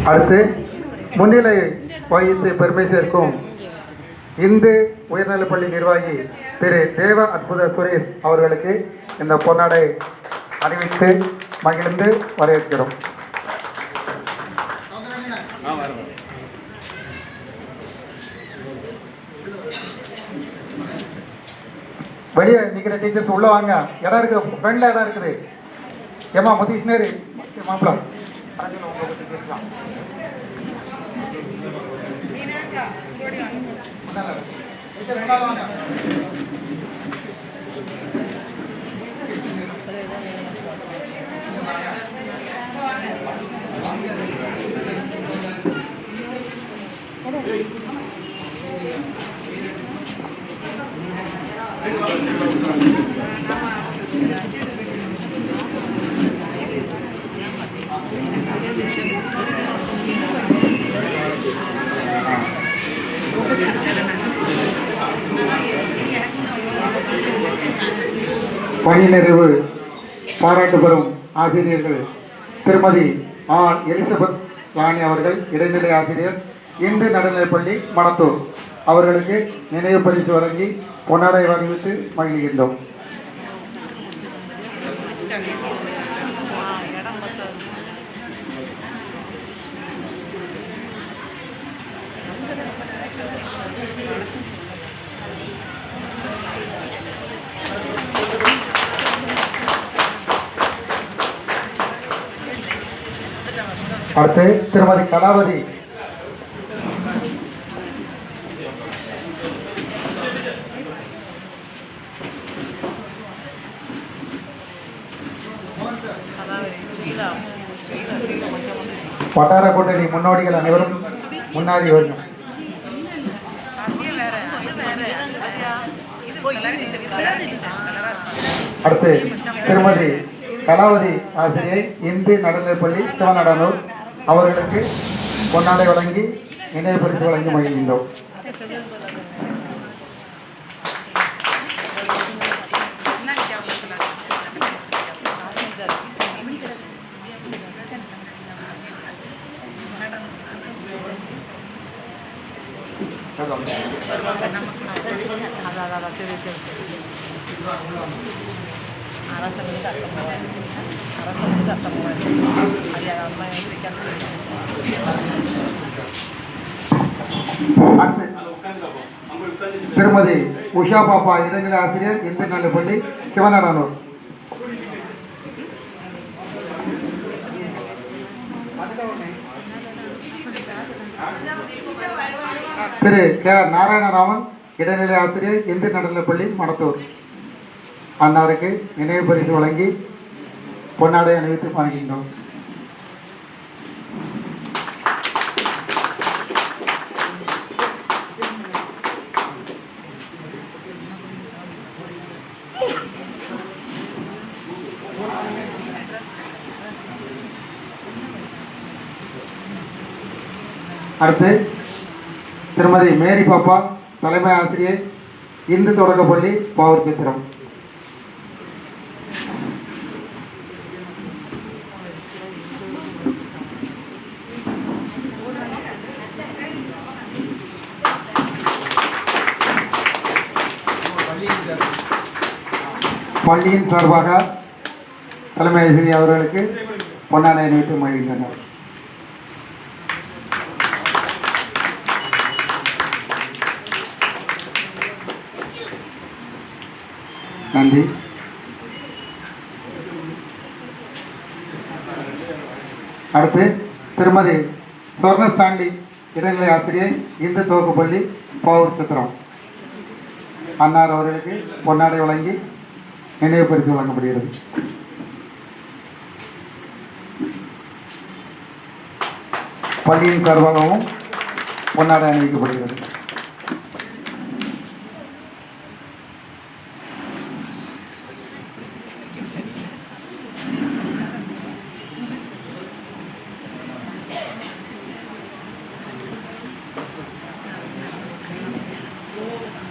அடுத்து முன்னிலை வகித்து பெருமை சேர்க்கும் இந்து உயர்நிலைப்பள்ளி நிர்வாகி திரு தேவ அற்புத சுரேஷ் அவர்களுக்கு இந்த பொன்னாடை அணிவித்து மகிழ்ந்து வரவேற்கிறோம். வெளியே நிற்கிற டீச்சர்ஸ் உள்ள வாங்க, இடம் இருக்கு, ஃப்ரெண்ட்ல இடம் இருக்குது. ஏமா முத்தீஷ்ணர் மாப்பிள பணி நிறைவு பாராட்டு பெறும் ஆசிரியர்கள் திருமதி ஆர் எலிசபெத் ராணி அவர்கள், இடைநிலை ஆசிரியர், இந்து நடுநிலைப்பள்ளி மணத்தூர் அவர்களுக்கு நினைவு பரிசு வழங்கி பொன்னாடை அணிவித்து மகிழ்கின்றோம். அடுத்து திருமதி கலாவதி வட்டார கூட்டணி முன்னோடிகள் அனைவரும் முன்னாடி வரணும். அடுத்து திருமதி கலாவதி ஆசிரியை, இந்து நடுநிலைப்பள்ளி சிவநடனூர் அவர்களுக்கு பொன்னாடை வழங்கி நினைவு பரிசு வழங்கி மகிழ்கின்றோம். திருமதி உஷா பாப்பா, இடைநிலை ஆசிரியர், இந்து நடுநிலைப்பள்ளி சிவநடனூர். திரு கே நாராயணராமன், இடைநிலை ஆசிரியர், இந்து நடுநிலைப்பள்ளி மணத்தூர் அன்னாருக்கு நினைவு பரிசு வழங்கி பொன்னாடை அணிவித்து வழங்குகின்றோம். அடுத்து திருமதி மேரி பாப்பா, தலைமை ஆசிரியர், இந்து தொடக்கப்பள்ளி பாவூர் சித்திரம். பள்ளியின் சார்பாக தலைமை ஆசிரியர் அவர்களுக்கு பொன்னாடை அணிவித்து மகிழ்கின்றனர். நன்றி. அடுத்து திருமதி சொர்ண ஸ்டாண்டி, இடைநிலை ஆசிரியர், இந்து துவக்கப்பள்ளி பாவூர் சித்திரம் அன்னார் அவர்களுக்கு பொன்னாடை வழங்கி நினைவு பரிசு வழங்கப்படுகிறது. பள்ளியின் சார்பாகவும் பொன்னாடை அணிவிக்கப்படுகிறது.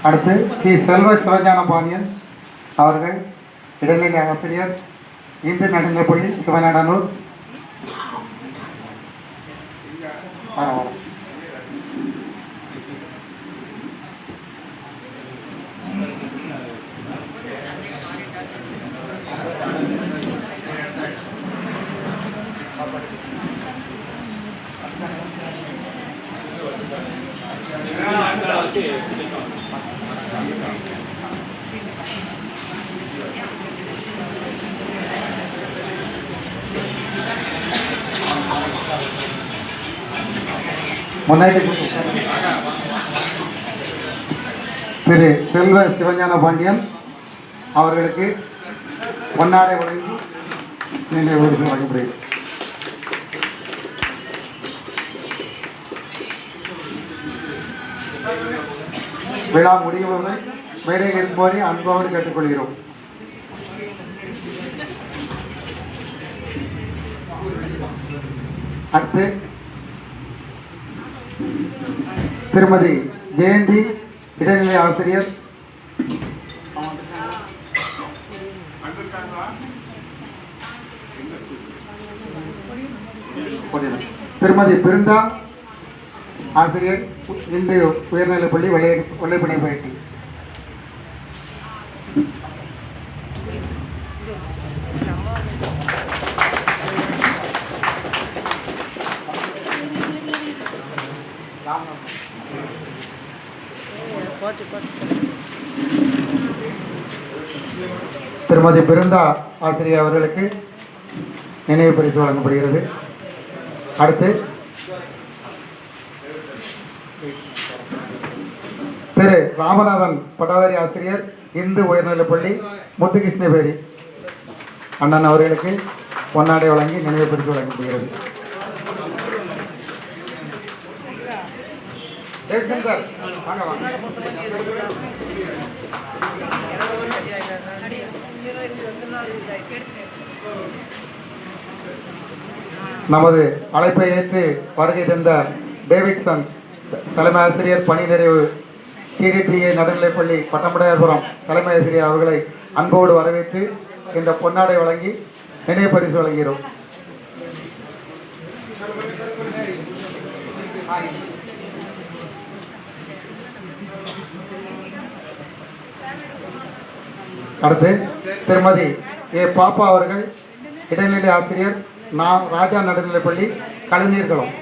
அடுத்து ஸ்ரீ செல்வ சிவஞான பாண்டியன் அவர்கள், இடைநிலை ஆசிரியர், இந்து நடுநிலைப்பள்ளி சிவநடனூர் வாங்க. முன்னாடி திரு செல்வ சிவஞான பாண்டியன் அவர்களுக்கு பொன்னாடை வழங்கி நினைவு பரிசு வழங்கப்படுகிறது. விழா முடிவுகளை மேடையில் இருக்கும்போது அன்போடு கேட்டுக்கொள்கிறோம். அடுத்து திருமதி ஜெயந்தி இடைநிலை ஆசிரியர், திருமதி பிருந்தா ஆசிரியர், இந்து உயர்நிலைப்பள்ளி வெள்ளைப்பட்டி. திருமதி பிருந்தா ஆசிரியர் அவர்களுக்கு நினைவு பரிசு வழங்கப்படுகிறது. அடுத்து திரு ராமநாதன் பட்டாதாரி ஆசிரியர், இந்து உயர்நிலைப்பள்ளி முத்துகிருஷ்ணபேரி அண்ணன் அவர்களுக்கு பொன்னாடை வழங்கி நினைவு பரிசு வழங்கப்படுகிறது. நமது அழைப்பை ஏற்று வருகை தந்த டேவிட்சன் தலைமை ஆசிரியர் பணி நிறைவு டிடிடிஏ நடுநிலைப்பள்ளி பட்டமடையார்புரம் தலைமை ஆசிரியர் அவர்களை அன்போடு வரவேற்று இந்த பொன்னாடை வழங்கி நினைவு பரிசு வழங்குகிறோம். அடுத்து திருமதி ஏ பாப்பா அவர்கள் இடைநிலை ஆசிரியர், ராஜா நடுநிலைப்பள்ளி கலைஞர்களும்.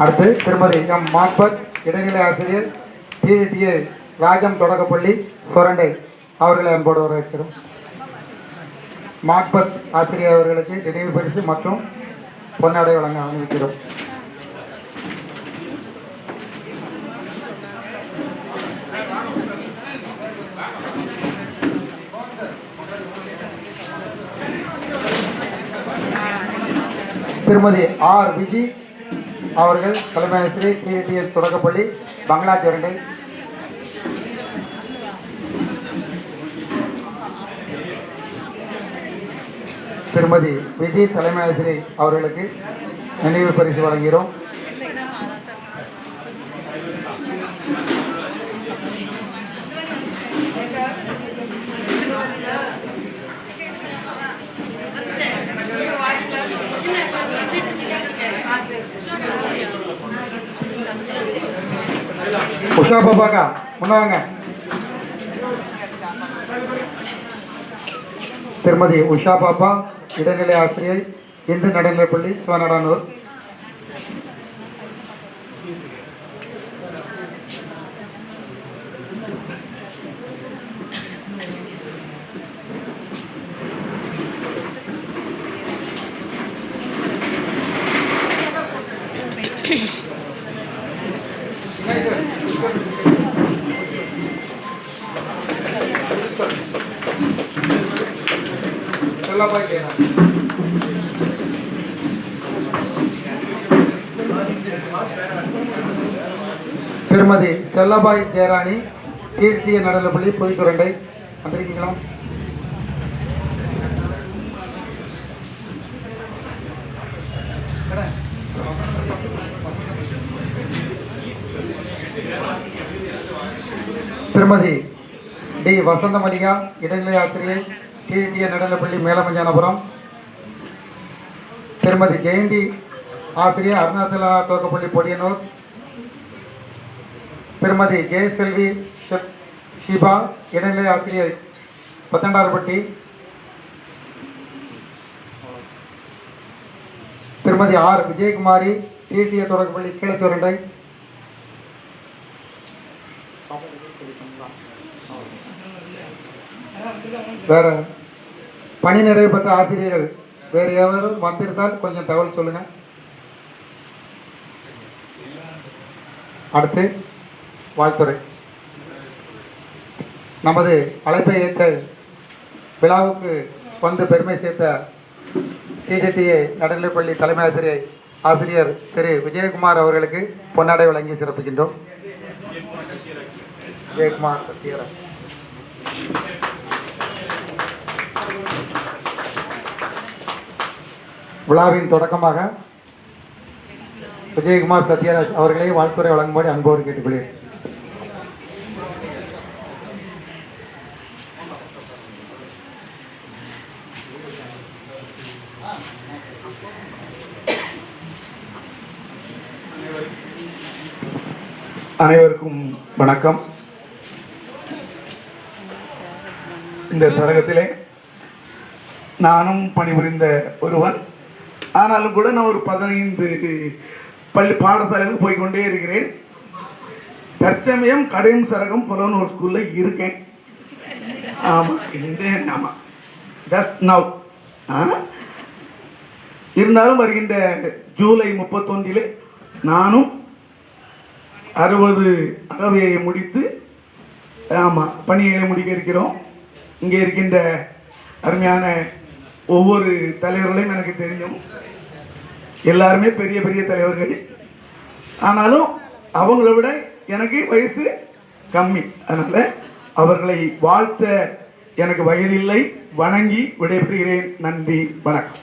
அடுத்து திருமதி எம் மார்பத் இடைநிலை ஆசிரியர், டிடிஏ ராஜம் தொடக்கப்பள்ளி சொரண்டை அவர்களை அன்போடு வரவேற்கிறோம். மார்பத் ஆசிரியர் அவர்களுக்கு நினைவு பரிசு மற்றும் பொன்னாடை வழங்க அனுமதிக்கிறோம். திருமதி ஆர் விஜி அவர்கள் தலைமை ஆசிரியர், டிடிஎஸ் தொடக்கப்பள்ளி பங்களா சொரண்டை. திருமதி விஜய் தலைமை ஆசிரியர் அவர்களுக்கு நினைவு பரிசு வழங்குகிறோம். உஷா பாப்பாக்கா முன்னாங்க. திருமதி உஷா பாப்பா இடைநிலை ஆசிரியர், இந்து நடுநிலைப்பள்ளி சிவனடானூர். திருமதி ஸ்டெல்லாபாய் ஜெயராணி, டிடிஏ நடுநிலைப்பள்ளி புதுச்சுரண்டை வந்திருக்கீங்களா? திருமதி டி வசந்தமலிகா, இடைநிலை ஆசிரியை, டிடிஏ நடுநிலைப்பள்ளி மேலமஞ்சானபுரம். திருமதி ஜெயந்தி, ஆசிரியர், அருணாச்சல துவக்கப்பள்ளி பொடியனூர். திருமதி ஜெயசெல்வி ஷிபா, இடைநிலை ஆசிரியர், பத்தண்டார்பட்டி. திருமதி ஆர் விஜயகுமாரி, டிடிஏ தொடக்கப்பள்ளி கீழச்சுரண்டை. வேற பணி நிறைவு பெற்ற ஆசிரியர்கள் வேறு எவரும் வந்திருந்தால் கொஞ்சம் தகவல் சொல்லுங்க. அடுத்து வாழ்த்துறை. நமது அழைப்பை ஏற்ற விழாவுக்கு வந்து பெருமை சேர்த்த டிடிஏ நடுநிலைப்பள்ளி தலைமை ஆசிரியர் திரு விஜயகுமார் அவர்களுக்கு பொன்னாடை வழங்கி சிறப்பிக்கின்றோம். விஜயகுமார் சத்யராஜ். விழாவின் தொடக்கமாக விஜயகுமார் சத்யராஜ் அவர்களை வாழ்த்துறை வழங்கும்படி அன்போடு கேட்டுக்கொள்கிறேன். அனைவருக்கும் வணக்கம். இந்த சரகத்திலே நானும் பணிபுரிந்த ஒருவன். ஆனாலும் கூட நான் ஒரு 15 பள்ளி பாடசாலைகளுக்கு போய்கொண்டே இருக்கிறேன். தற்சமயம் கடையும் சரகம் புலனூர் ஸ்கூல்ல இருக்கேன். ஆமா, இருந்தேன். ஆமா, ஜஸ்ட் நவ். இருந்தாலும் வருகின்ற ஜூலை 31 நானும் 60 அகவையை முடித்து பணியை முடிக்க இருக்கிறோம். இங்கே இருக்கின்ற அருமையான ஒவ்வொரு தலைவர்களையும் எனக்கு தெரியும். எல்லாருமே பெரிய பெரிய தலைவர்கள். ஆனாலும் அவங்கள விட எனக்கு வயசு கம்மி. அதனால அவர்களை வாழ்த்த எனக்கு வயதில்லை. வணங்கி விடைபெறுகிறேன். நன்றி, வணக்கம்.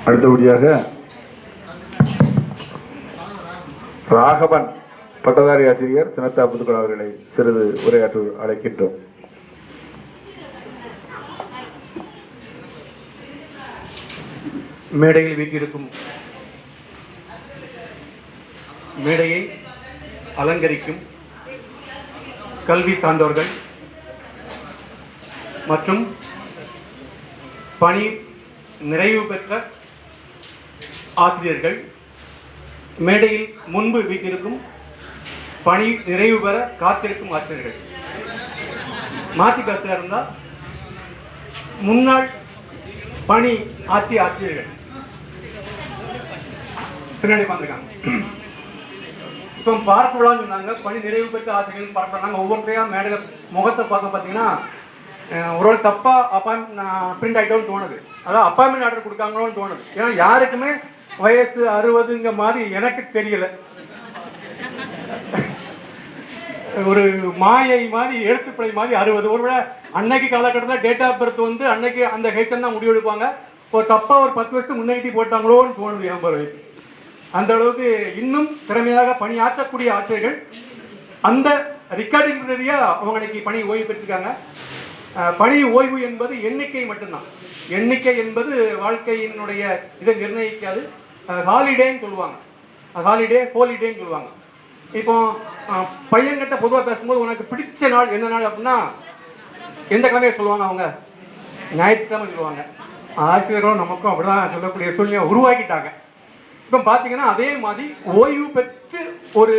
அடுத்தபடியாக ராகவன் பட்டதாரி ஆசிரியர் சினத்தா புதுக்குள் அவர்களை சிறிது உரையாற்ற அழைக்கின்றோம். மேடையில் வீட்டிருக்கும் மேடையை அலங்கரிக்கும் கல்வி சான்றோர்கள் மற்றும் பணி நிறைவு பெற்ற ஆசிரியர்கள், மேடையில் முன்பு வீட்டிருக்கும் பணி நிறைவு பெற காத்திருக்கும் ஆசிரியர்கள், மாற்றி பேசுகிறா இருந்தால் முன்னாள் பணி ஆற்றிய ஆசிரியர்கள் பின்னாடி பார்த்துருக்காங்க. இப்போ பார்க்கலாம்னு சொன்னாங்க. பணி நிறைவு பெற்ற ஆசிரியர்கள் பார்க்கலாம். ஒவ்வொருத்தையும் மேடை முகத்தை பார்க்க பார்த்தீங்கன்னா ஒரு தப்பாக பிரிண்ட் ஆகிட்டோன்னு தோணுது. அதான் அப்பாயின்மெண்ட் ஆர்டர் கொடுக்காங்களோன்னு தோணுது. ஏன்னா யாருக்குமே வயசு 60ங்க மாதிரி எனக்கு தெரியல. ஒரு மாயை மாதிரி, எழுத்துப்பிழை மாதிரி 60. ஒருவேளை அன்னைக்கு காலகட்டத்தில் டேட் ஆஃப் பர்த் வந்து அன்னைக்கு அந்த ஹெச்என் தான் முடிவு எடுப்பாங்க. ஒரு தப்பாக ஒரு 10 வருஷத்துக்கு முன்னாடி போட்டாங்களோன்னு தோணுது. 80 வயசு. அந்த அளவுக்கு இன்னும் திறமையாக பணியாற்றக்கூடிய ஆசிரியர்கள் அந்த ரெக்கார்டிங் ரீதியாக அவங்க அன்னைக்கு பணி ஓய்வு பெற்றிருக்காங்க. பணி ஓய்வு என்பது எண்ணிக்கை மட்டும்தான். எண்ணிக்கை என்பது வாழ்க்கையினுடைய இதை நிர்ணயிக்காது. ஹாலிடேன்னு சொல்லுவாங்க. ஹாலிடே, ஹோலிடேன்னு சொல்லுவாங்க. இப்போ பையன்கிட்ட பொதுவாக பேசும்போது உனக்கு பிடிச்ச நாள் என்ன நாள் அப்படின்னா எந்த கிழமையை சொல்லுவாங்க? அவங்க ஞாயிற்றுக்கிழமை சொல்லுவாங்க. ஆசிரியர்களும் நமக்கும் அப்படிதான் சொல்லக்கூடிய சூழ்நிலையை உருவாக்கிட்டாங்க. இப்போ பார்த்தீங்கன்னா அதே மாதிரி ஓய்வு பெற்று ஒரு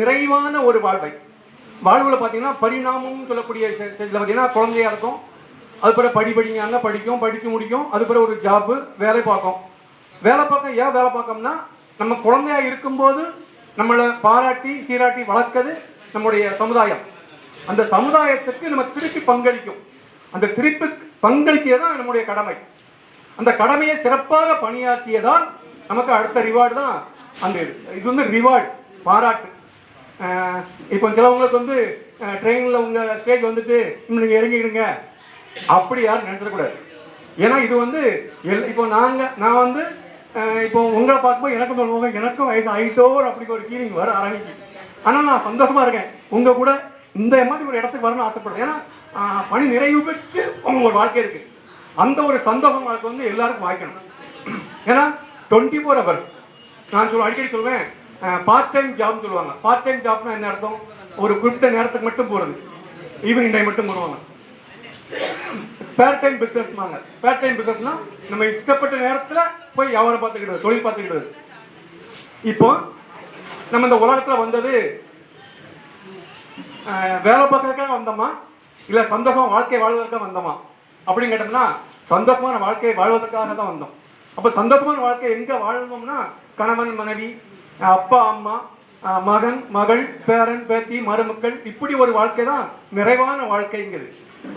நிறைவான ஒரு வாழ்வில் பார்த்தீங்கன்னா பரிணாமம்னு சொல்லக்கூடிய ஸ்டேஜில் பார்த்தீங்கன்னா குழந்தையா இருக்கும். அது பிறகு படிக்காங்க, படித்து முடிக்கும். அது பிறகு ஒரு ஜாப்பு, வேலை பார்க்கும். ஏன் வேலை பார்க்கோம்னா நம்ம குழந்தையா இருக்கும்போது நம்மளை பாராட்டி சீராட்டி வளர்க்கிறது நம்முடைய சமுதாயம். அந்த சமுதாயத்துக்கு நம்ம திருப்பி பங்களிக்கும். அந்த திருப்பி பங்களிக்கதான் நம்முடைய கடமை. அந்த கடமையை சிறப்பாக பணியாற்றியதால் நமக்கு அடுத்த ரிவார்டு தான் அந்த இது வந்து ரிவார்டு, பாராட்டு. இப்போ சிலவங்களுக்கு வந்து ட்ரெயினில் உங்கள் ஸ்டேஜ் வந்துட்டு இன்னும் நீங்கள் இறங்கிடுங்க அப்படி யாரும் நினச்சிடக்கூடாது. ஏன்னா இது வந்து இப்போ நான் வந்து இப்போ உங்களை பார்க்கும்போது எனக்கும் சொல்லுவாங்க, எனக்கும் வயசு ஆகிட்டோ அப்படி ஒரு ஃபீலிங் வர ஆரம்பிச்சு. ஆனால் நான் சந்தோஷமா இருக்கேன், உங்கள் கூட இந்த மாதிரி ஒரு இடத்துக்கு வரணும்னு ஆசைப்படுறேன். ஏன்னா பணி நிறைவு பெற்று ஒரு வாழ்க்கை இருக்கு. அந்த ஒரு சந்தோஷம் வாழ்க்கை வந்து எல்லாருக்கும் வாய்க்கணும். ஏன்னா 24 hours நான் அடிக்கடி சொல்லுவேன், பார்ட் டைம் ஜாப்னு சொல்லுவாங்க. பார்ட் டைம் ஜாப்னா என்ன அர்த்தம்? ஒரு குறிப்பிட்ட நேரத்துக்கு மட்டும் போகிறது, ஈவினிங் டைம் மட்டும் போடுவாங்க. ஸ்பேர் டைம் பிஸ்னஸ்மாங்க. ஸ்பேர் டைம் பிஸ்னஸ்னா நம்ம இஷ்டப்பட்ட நேரத்தில் போய் வியாபாரம் பார்த்துக்கிடுது, தொழில் பார்த்துக்கிடுது. இப்போ நம்ம இந்த உலகத்தில் வந்தது வேலை பார்க்கறதுக்காக வந்தோமா இல்லை சந்தோஷமா வாழ்க்கை வாழ்வதற்காக வந்தோமா அப்படின்னு கேட்டோம்னா சந்தோஷமான வாழ்க்கையை வாழ்வதற்காக தான் வந்தோம். அப்போ சந்தோஷமான வாழ்க்கை எங்கே வாழணும்னா கணவன் மனைவி, அப்பா அம்மா, மகன் மகள், பேரன் பேத்தி, மருமக்கள், இப்படி ஒரு வாழ்க்கை தான் நிறைவான வாழ்க்கைங்கிறது.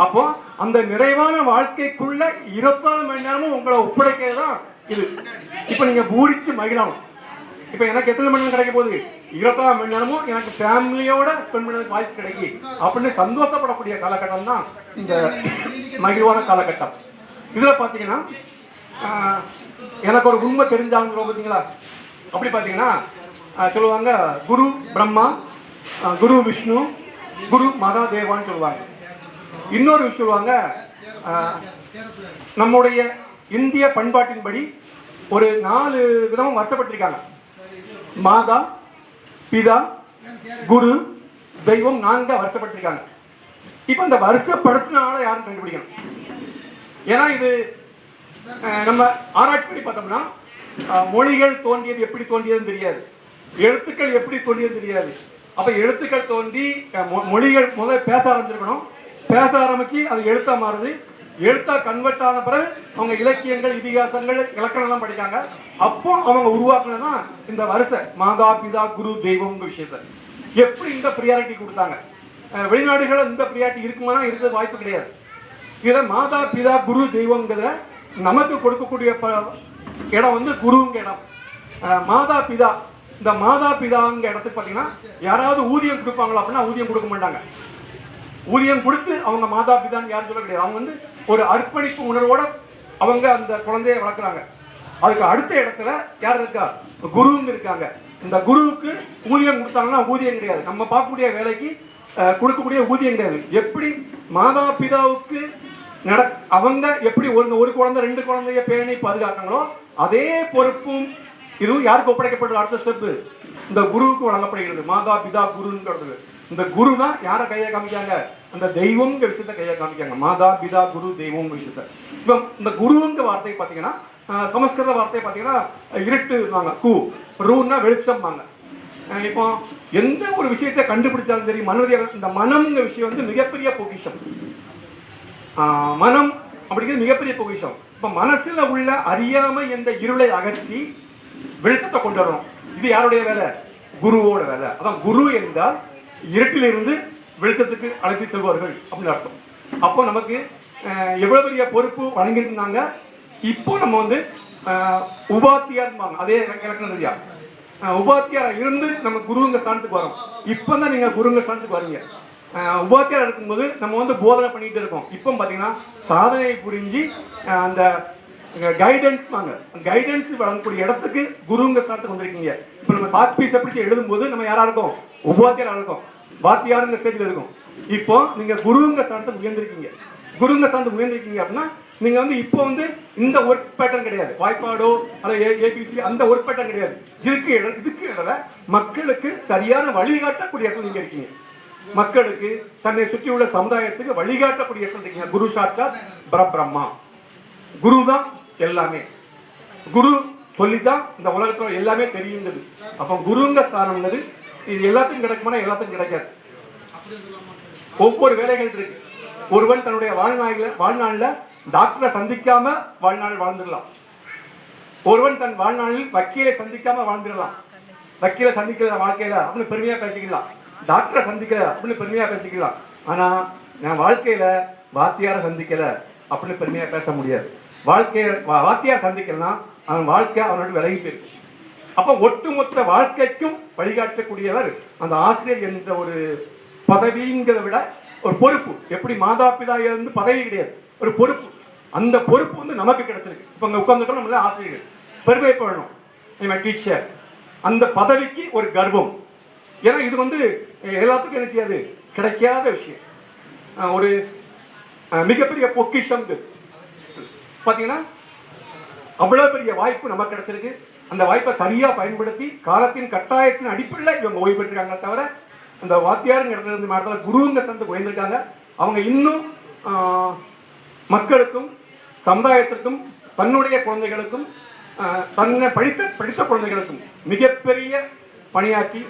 அப்போ அந்த நிறைவான வாழ்க்கைக்குள்ள 24 மணி நேரமும் உங்களை ஒப்படைக்கிறது தான் இது. இப்போ நீங்க பூரிச்சு மகிழணும். இப்போ எனக்கு எத்தனை மணி நேரம் கிடைக்க போகுது? 24 மணி நேரமும் எனக்கு ஃபேமிலியோட ஸ்பெண்ட் பண்ணதுக்கு வாய்ப்பு கிடைக்கி அப்படின்னு சந்தோஷப்படக்கூடிய காலகட்டம் தான் இந்த மகிழ்வான காலகட்டம். இதுல பாத்தீங்கன்னா எனக்கு ஒரு உண்மை தெரிஞ்சாங்க பார்த்தீங்களா? அப்படி பார்த்தீங்கன்னா சொல்லுவாங்க, குரு பிரம்மா, குரு விஷ்ணு, குரு மகாதேவான்னு சொல்லுவாங்க. இன்னொரு விஷயம் சொல்லுவாங்க, நம்முடைய இந்திய பண்பாட்டின்படி ஒரு 4 விதமும் வருஷப்பட்டிருக்காங்க. மாதா, பிதா, குரு, தெய்வம் 4 வருஷப்பட்டிருக்காங்க. இப்போ இந்த வருஷப்படுத்தினால யாரும் கண்டுபிடிக்கணும். ஏன்னா இது நம்ம ஆராய்ச்சி பண்ணி பார்த்தோம்னா மொழிகள் தோன்றியது எப்படி தோன்றியதுன்னு தெரியாது, எழுத்துக்கள் எப்படி தோன்றியது தெரியாது. அப்ப எழுத்துக்கள் தோன்றி மொழிகள் முதல்ல பேச ஆரம்பிச்சிருக்கணும். பேச ஆரம்பிச்சு அது எழுத்தா மாறுது. எழுத்தா கன்வெர்ட் ஆன பிறகு அவங்க இலக்கியங்கள், இதிகாசங்கள், இலக்கணம் எல்லாம் படிக்காங்க. அப்போ அவங்க உருவாக்குனதான் இந்த வருஷ மாதா பிதா குரு தெய்வம் விஷயத்த. எப்படி இந்த ப்ரியாரிட்டி கொடுத்தாங்க? வெளிநாடுகள் இந்த ப்ரியாரிட்டி இருக்குமானா இருக்கிறது வாய்ப்பு கிடையாது. இதை மாதா பிதா குரு தெய்வங்கிறத நமக்கு கொடுக்கக்கூடிய இடம் வந்து குருங்க இடம். மாதா பிதா, இந்த மாதா பிதாங்க இடத்துக்கு பார்த்தீங்கன்னா யாராவது ஊதியம் கொடுப்பாங்களா அப்படின்னா ஊதியம் கொடுக்க மாட்டாங்க. ஊதியம் கொடுத்து அவங்க மாதா பிதான்னு யாரும் சொல்ல கிடையாது. அவங்க வந்து ஒரு அர்ப்பணிப்பு உணர்வோட அவங்க அந்த குழந்தைய வளர்க்குறாங்க. அதுக்கு அடுத்த இடத்துல யார் இருக்கா? குருங்க இருக்காங்க. இந்த குருவுக்கு ஊதியம் கொடுத்தாங்கன்னா ஊதியம் கிடையாது. நம்ம பார்க்கக்கூடிய வேலைக்கு கொடுக்கக்கூடிய ஊதியம் கிடையாது. எப்படி மாதா பிதாவுக்கு அவங்க எப்படி ஒரு குழந்தை 2 குழந்தைய பேணி பாதுகாக்காங்களோ அதே பொறுப்பும் இதுவும் யாருக்கு ஒப்படைக்கப்படுது? அடுத்த ஸ்டெப் இந்த குருவுக்கு வழங்கப்படுகிறது. மாதா பிதா குருங்கிறது. இந்த குரு தான் யாரை கையை காமிக்காங்க? அந்த தெய்வம்ங்கிற விஷயத்த கையை காமிக்காங்க. மாதா பிதா குரு தெய்வம் விஷயத்த. இப்போ இந்த குருங்கிற வார்த்தை பார்த்தீங்கன்னா சமஸ்கிருத வார்த்தை பார்த்தீங்கன்னா இருட்டுவாங்க, கு ரூன்னா வெளிச்சம்பாங்க. இப்போ எந்த ஒரு விஷயத்தை கண்டுபிடிச்சாலும் சரி, இந்த மனம்ங்கிற விஷயம் வந்து மிகப்பெரிய பொக்கிஷம். மனம் அப்படிங்கிறது மிகப்பெரிய பொக்கிஷம். இப்ப மனசுல உள்ள அறியாமை என்ற இருளை அகற்றி வெளிச்சத்தை கொண்டு வரணும். இது யாருடைய வேலை? குருவோட வேலை. அதான் குரு என்றால் இருட்டிலிருந்து வெளிச்சத்துக்கு அழைத்து செல்வார்கள் அப்படின்னு அர்த்தம். அப்போ நமக்கு எவ்வளவு பெரிய பொறுப்பு வழங்கியிருந்தாங்க. இப்போ நம்ம வந்து உபாத்தியார், அதே இலக்கணம் இல்லையா? உபாத்தியாரா இருந்து நம்ம குருங்க ஸ்தானத்துக்கு வரோம். இப்பதான் நீங்க குருங்க ஸ்தானத்துக்கு வரீங்க. உபாத்தியாரா இருக்கும்போது நம்ம வந்து போதனை பண்ணிட்டு இருக்கோம். இப்போ பாத்தீங்கன்னா சாதனை புரிஞ்சு அந்த கைடன்ஸ் வழங்கக்கூடிய இடத்துக்கு குருங்க ஸ்தானத்துக்கு வந்திருக்கீங்க. இப்போ நம்ம ஷார்ட் பீஸ் பிடிச்சி எழுதும் போது நம்ம யாரா இருக்கோம்? உபாத்தியாரா இருக்கோம், வாத்தியாருங்க ஸ்டேஜ்ல இருக்கும். இப்போ நீங்க குருங்க ஸ்தானத்துக்கு உயர்ந்திருக்கீங்க. குருங்க ஸ்தானத்துக்கு உயர்ந்திருக்கீங்க அப்படின்னா நீங்க வந்து இப்போ வந்து இந்த ஒர்க் பேட்டர்ன் கிடையாது, வாய்ப்பாடோ அல்லது ஏபிசி அந்த ஒர்க் பேட்டர்ன் கிடையாது. இதுக்கு மக்களுக்கு சரியான வழிகாட்டக்கூடிய இடத்துல நீங்க இருக்கீங்க. மக்களுக்கு தன்னை சுற்றி உள்ள சமுதாயத்துக்கு வழிகாட்டக்கூடிய இடத்துல இருக்கீங்க. குரு சாட்சாத் பரபிரம்மா. குரு தான் எல்லாமே. குரு சொல்லித்தான் இந்த உலகத்துல எல்லாமே தெரியுங்கிறது. அப்ப குருங்க ஸ்தானம்ங்கிறது இது எல்லாத்துக்கும் கிடைக்குமானா எல்லாத்துக்கும் கிடைக்காது. ஒவ்வொரு வேலைகள் இருக்கு. ஒருவன் தன்னுடைய வாழ்நாள்ல டாக்டரை சந்திக்காம வாழ்நாள் வாழ்ந்துடலாம். ஒருவன் தன் வாழ்நாளில் வக்கீலை சந்திக்காம வாழ்ந்துடலாம். வக்கீலை சந்திக்கிற வாழ்க்கையில அப்படின்னு பெருமையா பேசிக்கலாம். டாக்டரை சந்திக்கல அப்படின்னு பெருமையா பேசிக்கலாம். ஆனா நான் வாழ்க்கையில வாத்தியார சந்திக்கல அப்படின்னு பெருமையா பேச முடியாது. வாத்தியார் சந்திக்கலாம், அவன் வாழ்க்கை அவனோட விலகி போயிருக்கும். அப்ப ஒட்டுமொத்த வாழ்க்கைக்கும் வழிகாட்டக்கூடியவர் அந்த ஆசிரியர் என்ற ஒரு பதவிங்கிறத விட ஒரு பொறுப்பு. எப்படி மாதா பிதா இருந்து பதவி கிடையாது, ஒரு பொறுப்பு. அந்த பொறுப்பு வந்து நமக்கு கிடைச்சிருக்கு. இப்ப அங்க உட்கார்ந்துட்டோம், நம்மள ஆசிரியர்கள் பெருமைப்படணும், டீச்சர். அந்த பதவிக்கு ஒரு கர்வம். ஏன்னா இது வந்து எல்லாத்துக்கும் என்ன செய்யாது, கிடைக்காத விஷயம். ஒரு மிகப்பெரிய பொக்கிஷம் பாத்தீங்கன்னா அவ்வளவு பெரிய வாய்ப்பு நமக்கு கிடைச்சிருக்கு. அந்த வாய்ப்பை சரியா பயன்படுத்தி காலத்தின் கட்டாயத்தின் அடிப்படையில் இவங்க ஓய்வு பெற்றிருக்காங்க. தவிர அந்த வாத்தியாருங்கிறது மாதிரி குருங்க சந்துக்கு உயர்ந்திருக்காங்க. அவங்க இன்னும் மக்களுக்கும் சமுதாயத்திற்கும் தன்னுடைய குழந்தைகளுக்கும் தன்னை படித்த குழந்தைகளுக்கும் மிகப்பெரிய பணியாற்றி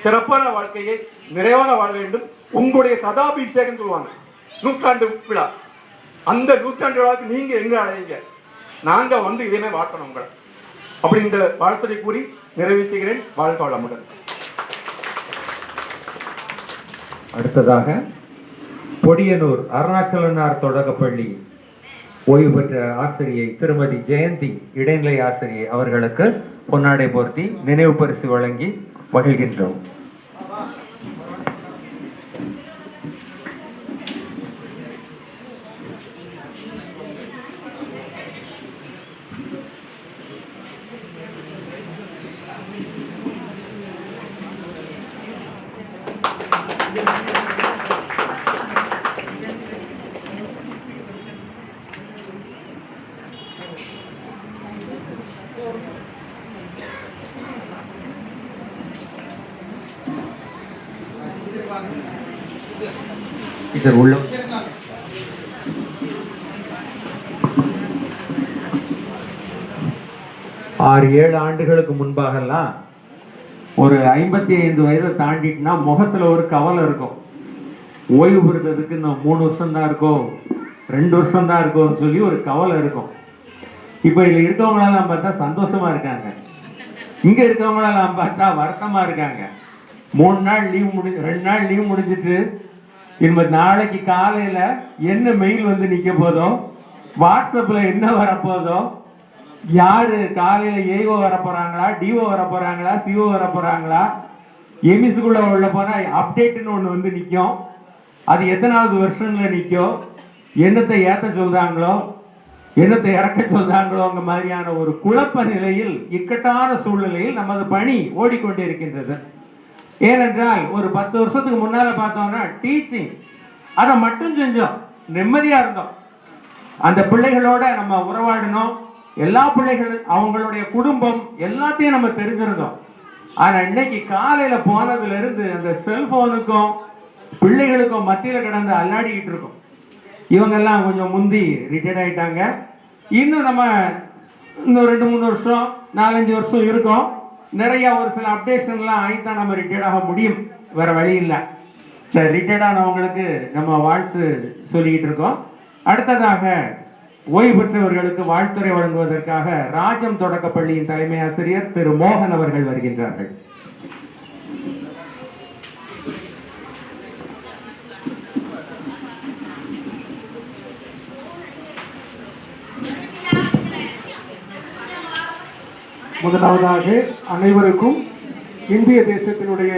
சிறப்பான வாழ்க்கையை நிறைவான வாழ வேண்டும். உங்களுடைய சதாபிஷேகம் சொல்லுவாங்க, நூற்றாண்டு விழா. அந்த நூற்றாண்டு விழாவுக்கு நீங்க எங்க அழைங்க, நாங்க வந்து இதே வாழ்க்கணும் உங்களை. அப்படி இந்த வாழ்த்துறை கூறி நிறைவு செய்கிறேன். வாழ்க வளமுடன். அடுத்ததாக பொடியனூர் அருணாச்சலனார் தொடக்கப்பள்ளி ஓய்வு பெற்ற ஆசிரியை திருமதி ஜெயந்தி இடைநிலை ஆசிரியை அவர்களுக்கு பொன்னாடை போர்த்தி நினைவு பரிசு வழங்கி மகிழ்கின்றோம். இது உள்ள 6-7 ஆண்டுகளுக்கு முன்பாகலாம் ஒரு 55 வயதை தாண்டிட்டுனா முகத்துல ஒரு கவலை இருக்கும். ஓய்வு பெறுறதுக்கு இன்னும் 3 வருஷம் தான் இருக்கும், 2 வருஷம் தான் இருக்கும்னு சொல்லி ஒரு கவலை இருக்கும். இப்ப இதுல இருக்கவங்களெல்லாம் பார்த்தா சந்தோஷமா இருக்காங்க, இங்க இருக்கவங்களெல்லாம் பார்த்தா வருத்தமா இருக்காங்க. 3 நாள் லீவ் 2 நாள் லீவ் முடிஞ்சிட்டு இனிமே நாளைக்கு காலையில என்ன மெயில் வந்து நிக்க போதோ, வாட்ஸ்அப்ல என்ன வரப்போதோ, யாரு காலையில ஏஓ வர போறாங்களா, டிஓ வர போறாங்களா, சிஓ வர போறாங்களா, எமிஸுக்குள்ள உள்ள போனா அப்டேட்னு ஒண்ணு வந்து நிக்கும். அது எத்தனாவது வருஷம்ல நிக்கும், என்னத்தை ஏத்த சொல்றாங்களோ என்னத்தை இறக்க சொல்றாங்களோங்க மாதிரியான ஒரு குழப்ப நிலையில், இக்கட்டான சூழ்நிலையில் நமது பணி ஓடிக்கொண்டே இருக்கின்றது. ஏனென்றால் ஒரு 10 வருஷத்துக்கு முன்னால பார்த்தோம்னா டீச்சிங் அதை மட்டும் செஞ்சோம், நிம்மதியா இருந்தோம். அந்த பிள்ளைகளோட நம்ம உறவாடினோம், எல்லா பிள்ளைகள் அவங்களுடைய குடும்பம் எல்லாத்தையும் நம்ம தெரிஞ்சிருந்தோம். ஆனா இன்னைக்கு காலையில போனதுல இருந்து அந்த செல்போனுக்கும் பிள்ளைகளுக்கும் மத்தியில கிடந்து அல்லாடிக்கிட்டு இருக்கோம். இவங்க எல்லாம் கொஞ்சம் முந்தி ரிட்டையர்ட் ஆயிட்டாங்க. இன்னும் நம்ம இன்னும் 2-3 வருஷம் 4-5 வருஷம் இருக்கும். நிறைய ஒரு சில அப்டேஷன்லாம் ஆகித்தான் நம்ம ரிட்டையர்ட் ஆக முடியும், வேற வழி இல்லை. சரி, ரிட்டையர்ட் ஆனவங்களுக்கு நம்ம வாழ்த்து சொல்லிக்கிட்டு இருக்கோம். அடுத்ததாக ஓய்வு பெற்றவர்களுக்கு வாழ்த்துறை வழங்குவதற்காக ராஜம் தொடக்கப்பள்ளியின் தலைமை ஆசிரியர் திரு மோகன் அவர்கள் வருகின்றார்கள். முதலாவதாக அனைவருக்கும் இந்திய தேசத்தினுடைய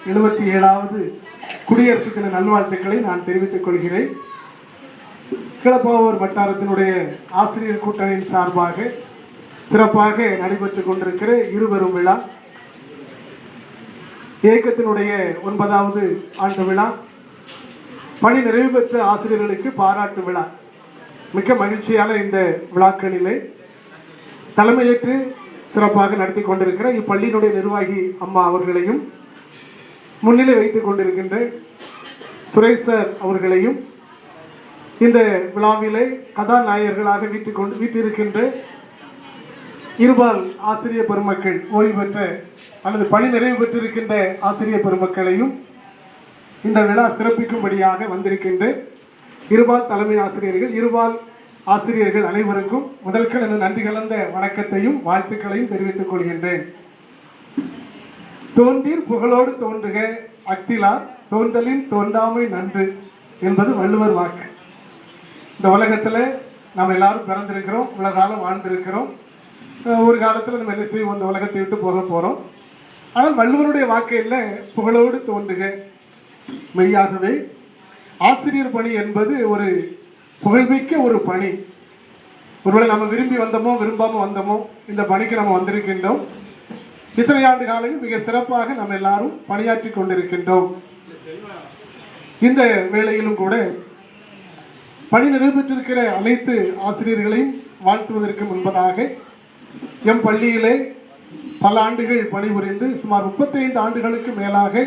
77வது குடியரசு தின நல்வாழ்த்துக்களை நான் தெரிவித்துக் கொள்கிறேன். கிளப்பாவூர் வட்டாரத்தினுடைய ஆசிரியர் கூட்டணியின் சார்பாக சிறப்பாக நடைபெற்றுக் கொண்டிருக்கிற இருவரும் விழா, இயக்கத்தினுடைய 9வது ஆண்டு விழா, பணி நிறைவு பெற்ற ஆசிரியர்களுக்கு பாராட்டு விழா, மிக்க மகிழ்ச்சியான இந்த விழாக்களிலே தலைமையேற்று சிறப்பாக நடத்தி கொண்டிருக்கிற இப்பள்ளியினுடைய நிர்வாகி அம்மா அவர்களையும், முன்னிலை வைத்துக் கொண்டிருக்கின்ற சுரேஷ் சார் அவர்களையும், இந்த விழாவிலே கதாநாயகர்களாக வீட்டிருக்கின்ற இருபால் ஆசிரியர் பெருமக்கள், ஓய்வு பெற்ற அல்லது பணி நிறைவு பெற்றிருக்கின்ற ஆசிரியர் பெருமக்களையும், இந்த விழா சிறப்பிக்கும்படியாக வந்திருக்கின்ற இருபால் தலைமை ஆசிரியர்கள், இருபால் ஆசிரியர்கள் அனைவருக்கும் முதல்கள் என நன்றி கலந்த வணக்கத்தையும் வாழ்த்துக்களையும் தெரிவித்துக் கொள்கின்றேன். தோன்றீர் புகழோடு தோன்றுக அக்திலார், தோன்றலின் தோன்றாமை நன்று என்பது வள்ளுவர் வாக்கு. இந்த உலகத்துல நாம் எல்லாரும் பிறந்திருக்கிறோம், உலகாலம் வாழ்ந்திருக்கிறோம். ஒரு காலத்தில் நம்ம என்ன செய்வோம், இந்த உலகத்தை விட்டு போக போகிறோம். ஆனால் வள்ளுவருடைய வாக்கு என்ன, புகழோடு தோன்றுக. மெய்யாகவே ஆசிரியர் பணி என்பது ஒரு புகழ்மிக்க ஒரு பணி. ஒருவேளை நம்ம விரும்பி வந்தோமோ விரும்பாமல் வந்தோமோ இந்த பணிக்கு நம்ம வந்திருக்கின்றோம். இத்தனை ஆண்டு காலங்கள் மிக சிறப்பாக நம்ம எல்லாரும் பணியாற்றி கொண்டிருக்கின்றோம். இந்த வேளையிலும் கூட பணி நிறைவேற்றிருக்கிற அனைத்து ஆசிரியர்களையும் வாழ்த்துவதற்கு முன்பதாக எம் பள்ளியிலே பல ஆண்டுகள் பணிபுரிந்து சுமார் 35 ஆண்டுகளுக்கு மேலாக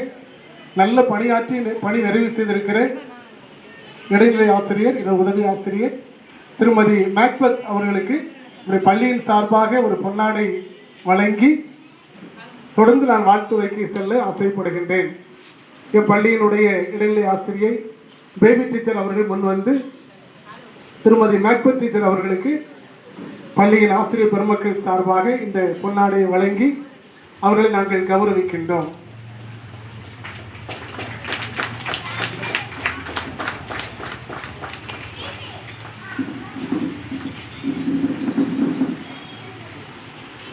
நல்ல பணியாற்றி பணி நிறைவு செய்திருக்கிற இடைநிலை ஆசிரியர், உதவி ஆசிரியர் திருமதி மேக்பத் அவர்களுக்கு நம்முடைய பள்ளியின் சார்பாக ஒரு பொன்னாடை வழங்கி தொடர்ந்து நான் வாழ்த்துரைக்கு செல்ல ஆசைப்படுகின்றேன். என் பள்ளியினுடைய இடைநிலை ஆசிரியை பேபி டீச்சர் அவர்கள் முன் வந்து திருமதி மேக்பத் டீச்சர் அவர்களுக்கு பள்ளியின் ஆசிரியர் பெருமக்கள் சார்பாக இந்த பொன்னாடையை வழங்கி அவர்களை நாங்கள் கௌரவிக்கின்றோம்.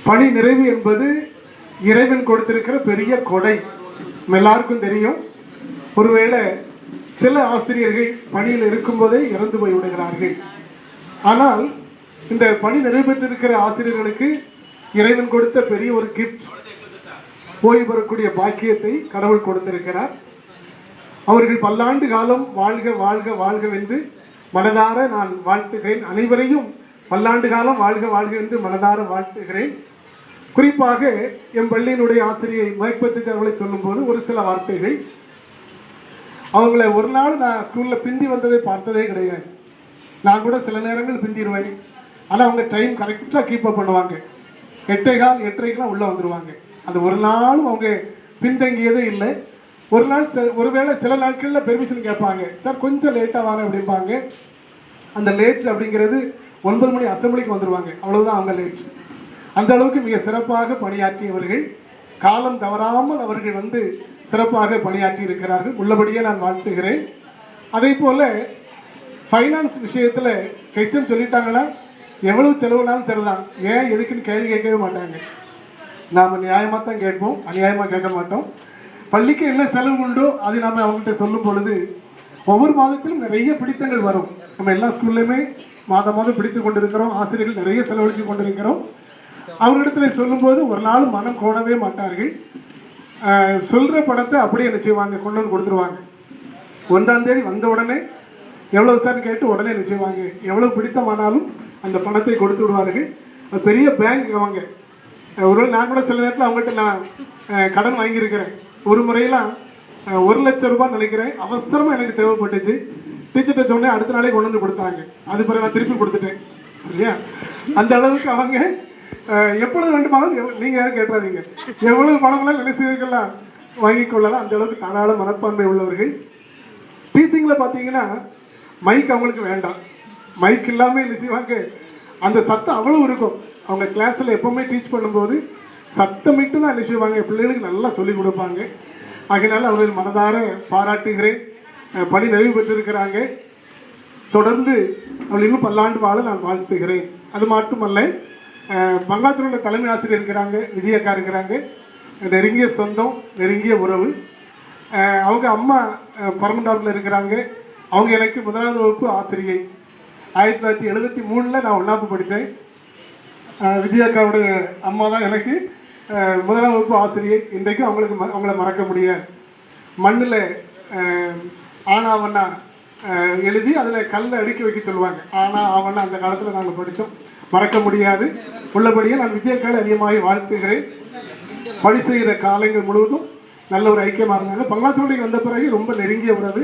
பணி நிறைவு என்பது இறைவன் கொடுத்திருக்கிற பெரிய கொடை. எல்லாருக்கும் தெரியும். ஒருவேளை சில ஆசிரியர்கள் பணியில் இருக்கும்போதே இறந்து போய் விடுகிறார்கள். ஆனால் இந்த பணி நிறைவேற்றிருக்கிற ஆசிரியர்களுக்கு இறைவன் கொடுத்த பெரிய ஒரு கிஃப்ட், ஓய்வு பெறக்கூடிய பாக்கியத்தை கடவுள் கொடுத்திருக்கிறார். அவர்கள் பல்லாண்டு காலம் வாழ்க வாழ்க வாழ்கவென்று மனதார நான் வாழ்த்துகிறேன். அனைவரையும் பல்லாண்டு காலம் வாழ்க வாழ்க என்று மனதார வாழ்த்துகிறேன். குறிப்பாக என் பள்ளியினுடைய ஆசிரியை மேக்பத் அவர்களை சொல்லும்போது ஒரு சில வார்த்தைகள், அவங்கள ஒரு நாள் நான் ஸ்கூலில் பிந்தி வந்ததை பார்த்ததே கிடையாது. நான் கூட சில நேரங்கள் பிந்திடுவேன். ஆனால் அவங்க டைம் கரெக்டாக கீப்பப் பண்ணுவாங்க. 8:15 உள்ளே வந்துடுவாங்க. அது ஒரு நாளும் அவங்க பின்தங்கியதே இல்லை. ஒரு நாள் ஒருவேளை சில நாட்களில் பெர்மிஷன் கேட்பாங்க, சார் கொஞ்சம் லேட்டாக வரேன் அப்படிம்பாங்க. அந்த லேட் அப்படிங்கிறது 9 மணி அசம்பிளிக்கு வந்துடுவாங்க. அவ்வளவுதான் அவங்க லேட். அந்த அளவுக்கு மிக சிறப்பாக பணியாற்றியவர்கள், காலம் தவறாமல் அவர்கள் வந்து சிறப்பாக பணியாற்றி இருக்கிறார்கள். உள்ளபடியே நான் வாழ்த்துகிறேன். அதே போல ஃபைனான்ஸ் விஷயத்தில் ஹெச்எம் சொல்லிட்டாங்கன்னா எவ்வளவு செலவுனாலும் சரிதான், ஏன் எதுக்குன்னு கேள்வி கேட்கவே மாட்டாங்க. நாம் நியாயமாக தான் கேட்போம், அநியாயமாக கேட்க மாட்டோம். பள்ளிக்கு என்ன செலவு உண்டோ அது நாம் அவங்கள்ட்ட சொல்லும் பொழுது ஒவ்வொரு மாதத்திலும் நிறைய பிடித்தங்கள் வரும். நம்ம எல்லா ஸ்கூல்லையுமே மாதம் பிடித்து கொண்டிருக்கிறோம். ஆசிரியர்கள் நிறைய செலவழித்து கொண்டிருக்கிறோம். அவர்களிடத்துல சொல்லும்போது ஒரு நாள் மனம் கோணவே மாட்டார்கள். சொல்கிற பணத்தை அப்படியே என்ன செய்வாங்க, கொண்டு வந்து கொடுத்துருவாங்க. 1ஆம் தேதி வந்த உடனே எவ்வளோ சார்னு கேட்டு உடனே என்ன செய்வாங்க, எவ்வளோ பிடித்தமானாலும் அந்த பணத்தை கொடுத்து விடுவார்கள். அது பெரிய பேங்க் அவங்க. ஒரு நான் கூட சில நேரத்தில் அவங்கள்ட்ட நான் கடன் வாங்கியிருக்கிறேன். ஒரு முறையெல்லாம் 1 லட்சம் ரூபாய் நினைக்கிறேன், அவசரமாக எனக்கு தேவைப்பட்டுச்சு. டீச்சர்கிட்ட சொன்னேன், அடுத்த நாளே கொண்டு வந்து கொடுத்தாங்க. அது பிறகு நான் திருப்பி கொடுத்துட்டேன். சரியா? அந்த அளவுக்கு அவங்க எப்பொழுது வேண்டுமானாலும் நீங்கள் யாரும் கேட்டுறாதீங்க, எவ்வளவு பணம்லாம் நினைச்சுக்கலாம் வாங்கிக் கொள்ளலாம். அந்த அளவுக்கு தாராள மனப்பான்மை உள்ளவர்கள். டீச்சிங்கில் பார்த்தீங்கன்னா மைக் அவங்களுக்கு வேண்டாம். மைக் இல்லாமல் என்ன செய்வாங்க, அந்த சத்தம் அவ்வளோ இருக்கும். அவங்க கிளாஸில் எப்போவுமே டீச் பண்ணும்போது சத்தமிட்டு தான் என்ன செய்வாங்க, பிள்ளைகளுக்கு நல்லா சொல்லிக் கொடுப்பாங்க. ஆகையினால அவர்கள் மனதார பாராட்டுகிறேன். பணி நிறைவு பெற்றிருக்கிறாங்க. தொடர்ந்து அவள் இன்னும் பல்லாண்டு வாழ நான் வாழ்த்துகிறேன். அது மட்டுமல்ல, பங்காத்தூர் உள்ள தலைமை ஆசிரியர் இருக்கிறாங்க, விஜயக்கா இருக்கிறாங்க. நெருங்கிய சொந்தம், நெருங்கிய உறவு. அவங்க அம்மா பரமண்டாவில் இருக்கிறாங்க. அவங்க எனக்கு 1ஆம் வகுப்பு ஆசிரியை. 1973 நான் 1ஆம் படித்தேன். விஜயக்காவுடைய அம்மா தான் எனக்கு 1ஆம் வகுப்பு ஆசிரியை. இன்றைக்கும் அவங்கள மறக்க முடியாது. மண்ணில் ஆனாவண்ணா எழுதி அதில் கல்லை அடுக்கி வைக்க சொல்லுவாங்க. ஆனால் ஆவண்ணா அந்த காலத்தில் நாங்கள் படித்தோம், மறக்க முடியாது. உள்ளபடியே நான் விஜயக்காவை அதிகமாக வாழ்த்துகிறேன். பணி செய்கிற காலங்கள் முழுவதும் நல்ல ஒரு ஐக்கியமாக இருந்தாங்க. பங்களாச்சோடைக்கு வந்த பிறகு ரொம்ப நெருங்கிய உறவு.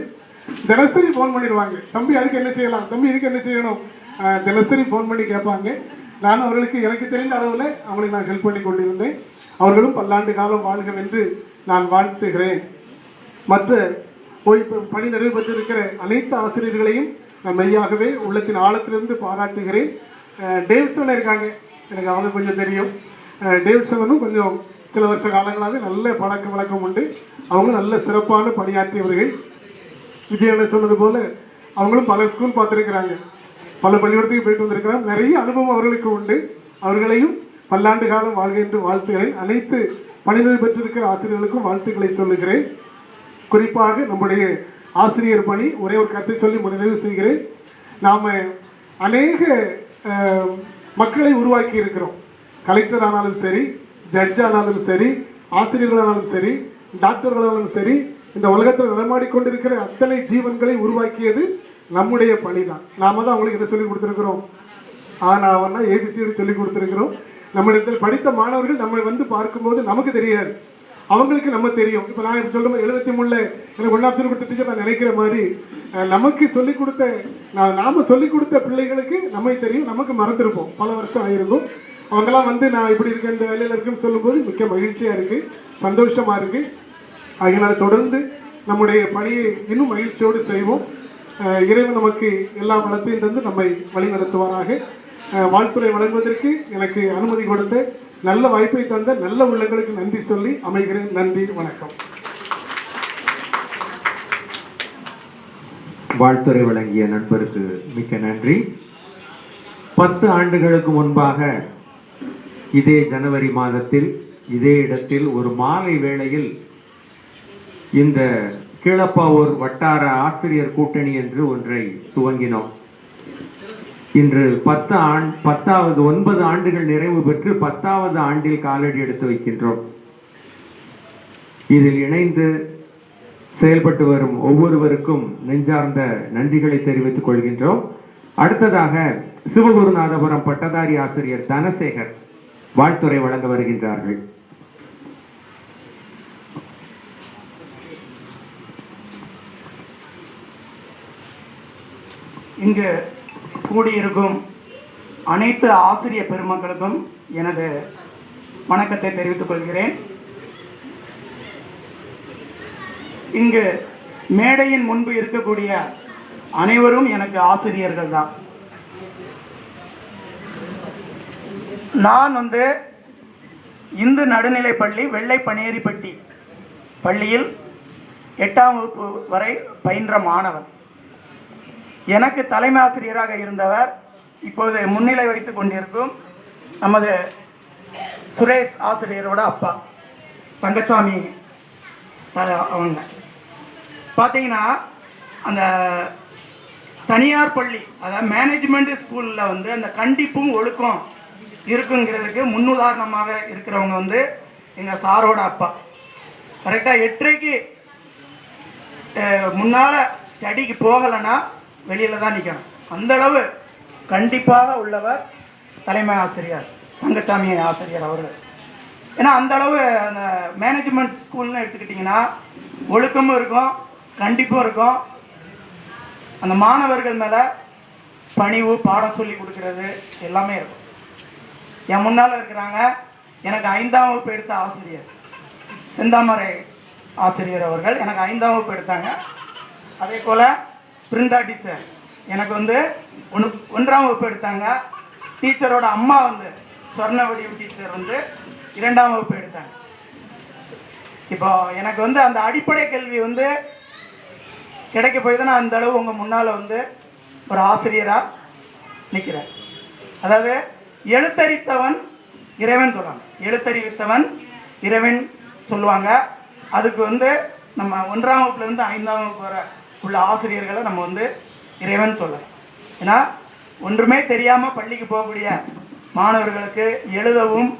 தினசரி ஃபோன் பண்ணிடுவாங்க, தம்பி அதுக்கு என்ன செய்யலாம், தம்பி இதுக்கு என்ன செய்யணும், தினசரி ஃபோன் பண்ணி கேட்பாங்க. நானும் அவர்களுக்கு எனக்கு தெரிந்த அளவில் அவங்களுக்கு நான் ஹெல்ப் பண்ணி கொண்டிருந்தேன். அவர்களும் பல்லாண்டு காலம் வாழ்கவென்று நான் வாழ்த்துகிறேன். மற்ற பணி நிறைவு பெற்றிருக்கிற அனைத்து ஆசிரியர்களையும் நான் மெய்யாகவே உள்ளத்தின் ஆழத்திலிருந்து பாராட்டுகிறேன். டேவிட்சன் இருக்காங்க, எனக்கு அவங்க கொஞ்சம் தெரியும். டேவிட்சனும் கொஞ்சம் சில வருஷ காலங்களாகவே நல்ல பழக்க வழக்கம் உண்டு. அவங்க நல்ல சிறப்பான பணியாற்றியவர்கள். விஜயனை சொன்னது போல அவங்களும் பல ஸ்கூல் பார்த்துருக்கிறாங்க, பல பள்ளிக்கூடத்துக்கு போயிட்டு வந்திருக்கிறாங்க. நிறைய அனுபவம் அவர்களுக்கு உண்டு. அவர்களையும் பல்லாண்டு காலம் வாழ்க என்று வாழ்த்துகிறேன். அனைத்து பணிநிலை பெற்றிருக்கிற ஆசிரியர்களுக்கும் வாழ்த்துக்களை சொல்லுகிறேன். குறிப்பாக நம்முடைய ஆசிரியர் பணி ஒரே ஒரு கருத்தை சொல்லி நிறைவு செய்கிறேன். நாம் அநேக மக்களை உருவாக்கி இருக்கிறோம். கலெக்டர் ஆனாலும் சரி, ஜட்ஜ் ஆனாலும் சரி, ஆசிரியர்களானாலும் சரி, டாக்டர்களானாலும் சரி, இந்த உலகத்தில் நடமாடிக்கொண்டிருக்கிற அத்தனை ஜீவன்களை உருவாக்கியது நம்முடைய பணி தான். நாம தான் அவங்களுக்கு இதை சொல்லி கொடுத்துருக்கிறோம். ஆனா ஏபிசியோடு சொல்லி கொடுத்துருக்கிறோம். நம்மிடத்தில் படித்த மாணவர்கள் நம்ம வந்து பார்க்கும்போது நமக்கு தெரியாது, அவங்களுக்கு நம்ம தெரியும். இப்போ நான் இப்போ சொல்லும் 73 எனக்கு ஒன்றாம் சொல்லிக் கொடுத்த டீச்சர் நான் நினைக்கிற மாதிரி நமக்கு சொல்லிக் கொடுத்த நாம சொல்லிக் கொடுத்த பிள்ளைகளுக்கு நம்மை தெரியும், நமக்கு மறந்துருப்போம், பல வருஷம் ஆயிருக்கும். அவங்கெல்லாம் வந்து நான் இப்படி இருக்கேன், இந்த வேலையில் இருக்குன்னு சொல்லும்போது மிக்க மகிழ்ச்சியாக இருக்குது, சந்தோஷமாக இருக்குது. அதனால் தொடர்ந்து நம்முடைய பணியை இன்னும் மகிழ்ச்சியோடு செய்வோம். இறைவன் நமக்கு எல்லா வளத்தையும் தந்து நம்மை வழி நடத்துவாராக. வாழ்த்துறை வழங்குவதற்கு எனக்கு அனுமதி கொடுத்த நல்ல வாய்ப்பை தந்த நல்ல உள்ளங்களுக்கு நன்றி சொல்லி அமைகிறேன். நன்றி, வணக்கம். வாழ்த்துறை வழங்கிய நண்பருக்கு மிக்க நன்றி. 10 ஆண்டுகளுக்கு முன்பாக இதே ஜனவரி மாதத்தில் இதே இடத்தில் ஒரு மாலை வேளையில் இந்த கீழப்பாவூர் வட்டார ஆசிரியர் கூட்டணி என்று ஒன்றை துவங்கினோம். இன்று 9 ஆண்டுகள் நிறைவு பெற்று 10வது ஆண்டில் காலடி எடுத்து வைக்கின்றோம். இதில் இணைந்து செயல்பட்டு வரும் ஒவ்வொருவருக்கும் நெஞ்சார்ந்த நன்றிகளை தெரிவித்துக் கொள்கின்றோம். அடுத்ததாக சிவகுருநாதபுரம் பட்டதாரி ஆசிரியர் தனசேகர் வாழ்த்துறை வழங்க வருகின்றார்கள். இங்கு கூடியிருக்கும் அனைத்து ஆசிரிய பெருமக்களுக்கும் எனது வணக்கத்தை தெரிவித்துக் கொள்கிறேன். இங்கு மேடையின் முன்பு இருக்கக்கூடிய அனைவரும் எனக்கு ஆசிரியர்கள் தான். நான் வந்து இந்து நடுநிலைப்பள்ளி வெள்ளை பனியேரிப்பட்டி பள்ளியில் 8ஆம் வகுப்பு வரை பயின்ற மாணவன். எனக்கு தலைமை ஆசிரியராக இருந்தவர் இப்போது முன்னிலை வைத்துக் கொண்டிருக்கும் நமது சுரேஷ் ஆசிரியரோட அப்பா தங்கசாமி. அவங்க பார்த்தீங்கன்னா அந்த தனியார் பள்ளி, அதாவது மேனேஜ்மெண்ட் ஸ்கூலில் வந்து அந்த கண்டிப்பும் ஒழுக்கம் இருக்குங்கிறதுக்கு முன்னுதாரணமாக இருக்கிறவங்க வந்து எங்கள் சாரோட அப்பா. கரெக்டாக 8:30க்கு முன்னால் ஸ்டடிக்கு போகலைன்னா வெளியில் தான் நிற்கணும். அந்தளவு கண்டிப்பாக உள்ளவர் தலைமை ஆசிரியர் தங்கசாமி ஆசிரியர் அவர்கள். ஏன்னா அந்தளவு அந்த மேனேஜ்மெண்ட் ஸ்கூல்னு எடுத்துக்கிட்டிங்கன்னா ஒழுக்கமும் இருக்கும், கண்டிப்பும் இருக்கும். அந்த மாணவர்கள் மேலே பணிவு, பாடம் சொல்லி கொடுக்கறது எல்லாமே இருக்கும். என் முன்னால் இருக்கிறாங்க எனக்கு 5ஆம் வகுப்பு எடுத்த ஆசிரியர் செந்தாமரை ஆசிரியர் அவர்கள் எனக்கு 5ஆம் வகுப்பு எடுத்தாங்க. அதே போல் பிருந்தா டீச்சர் எனக்கு வந்து 1ஆம் வகுப்பு எடுத்தாங்க. டீச்சரோட அம்மா வந்து சொர்ணவடி டீச்சர் வந்து 2ஆம் வகுப்பு எடுத்தாங்க. இப்போ எனக்கு வந்து அந்த அடிப்படை கல்வி வந்து கிடைக்க போய் தான் நான் அந்த அளவு உங்கள் முன்னால் வந்து ஒரு ஆசிரியராக நிற்கிறேன். அதாவது எழுத்தறித்தவன் இறைவன் சொல்லுவாங்க, எழுத்தறிவித்தவன் இறைவன் சொல்லுவாங்க. அதுக்கு வந்து நம்ம 1ஆம் வகுப்புலேருந்து 5ஆம் வகுப்பு வரை உள்ள ஆசிரியர்களை நம்ம வந்து இறைவன் சொல்லலாம். ஏன்னா ஒன்றுமே தெரியாமல் பள்ளிக்கு போகக்கூடிய மாணவர்களுக்கு எழுதவும்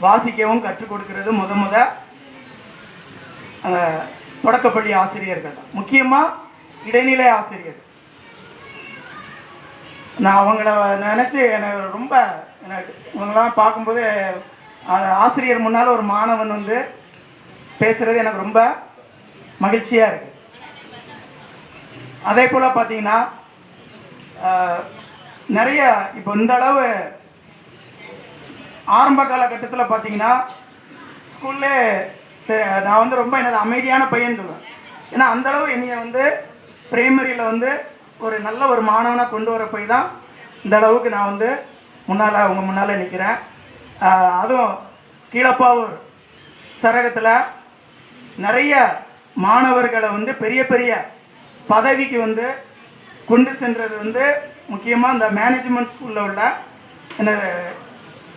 வாசிக்கவும் கற்றுக் கொடுக்கிறது முத தொடக்கப்பள்ளி ஆசிரியர்கள் தான். முக்கியமாக இடைநிலை ஆசிரியர். நான் அவங்கள நினச்சி எனக்கு ரொம்ப இவங்களாம் பார்க்கும்போது ஆசிரியர் முன்னால் ஒரு மாணவன் வந்து பேசுகிறது எனக்கு ரொம்ப மகிழ்ச்சியாக இருக்குது. அதே போல் பார்த்தீங்கன்னா நிறைய இப்போ இந்த அளவு ஆரம்ப காலகட்டத்தில் பார்த்தீங்கன்னா ஸ்கூல்லே நான் வந்து ரொம்ப என்னது அமைதியான பையன் சொல்லுவேன். ஏன்னா அந்தளவு என்னைய வந்து பிரைமரியில் வந்து ஒரு நல்ல ஒரு மாணவனாக கொண்டு வர போய் தான் இந்த அளவுக்கு நான் வந்து உங்கள் முன்னால் நிற்கிறேன். அதுவும் கீழப்பாவூர் சரகத்தில் நிறைய மாணவர்களை வந்து பெரிய பெரிய பதவிக்கு வந்து கொண்டு சென்றது வந்து முக்கியமாக இந்த மேனேஜ்மெண்ட் ஸ்கூலில் உள்ள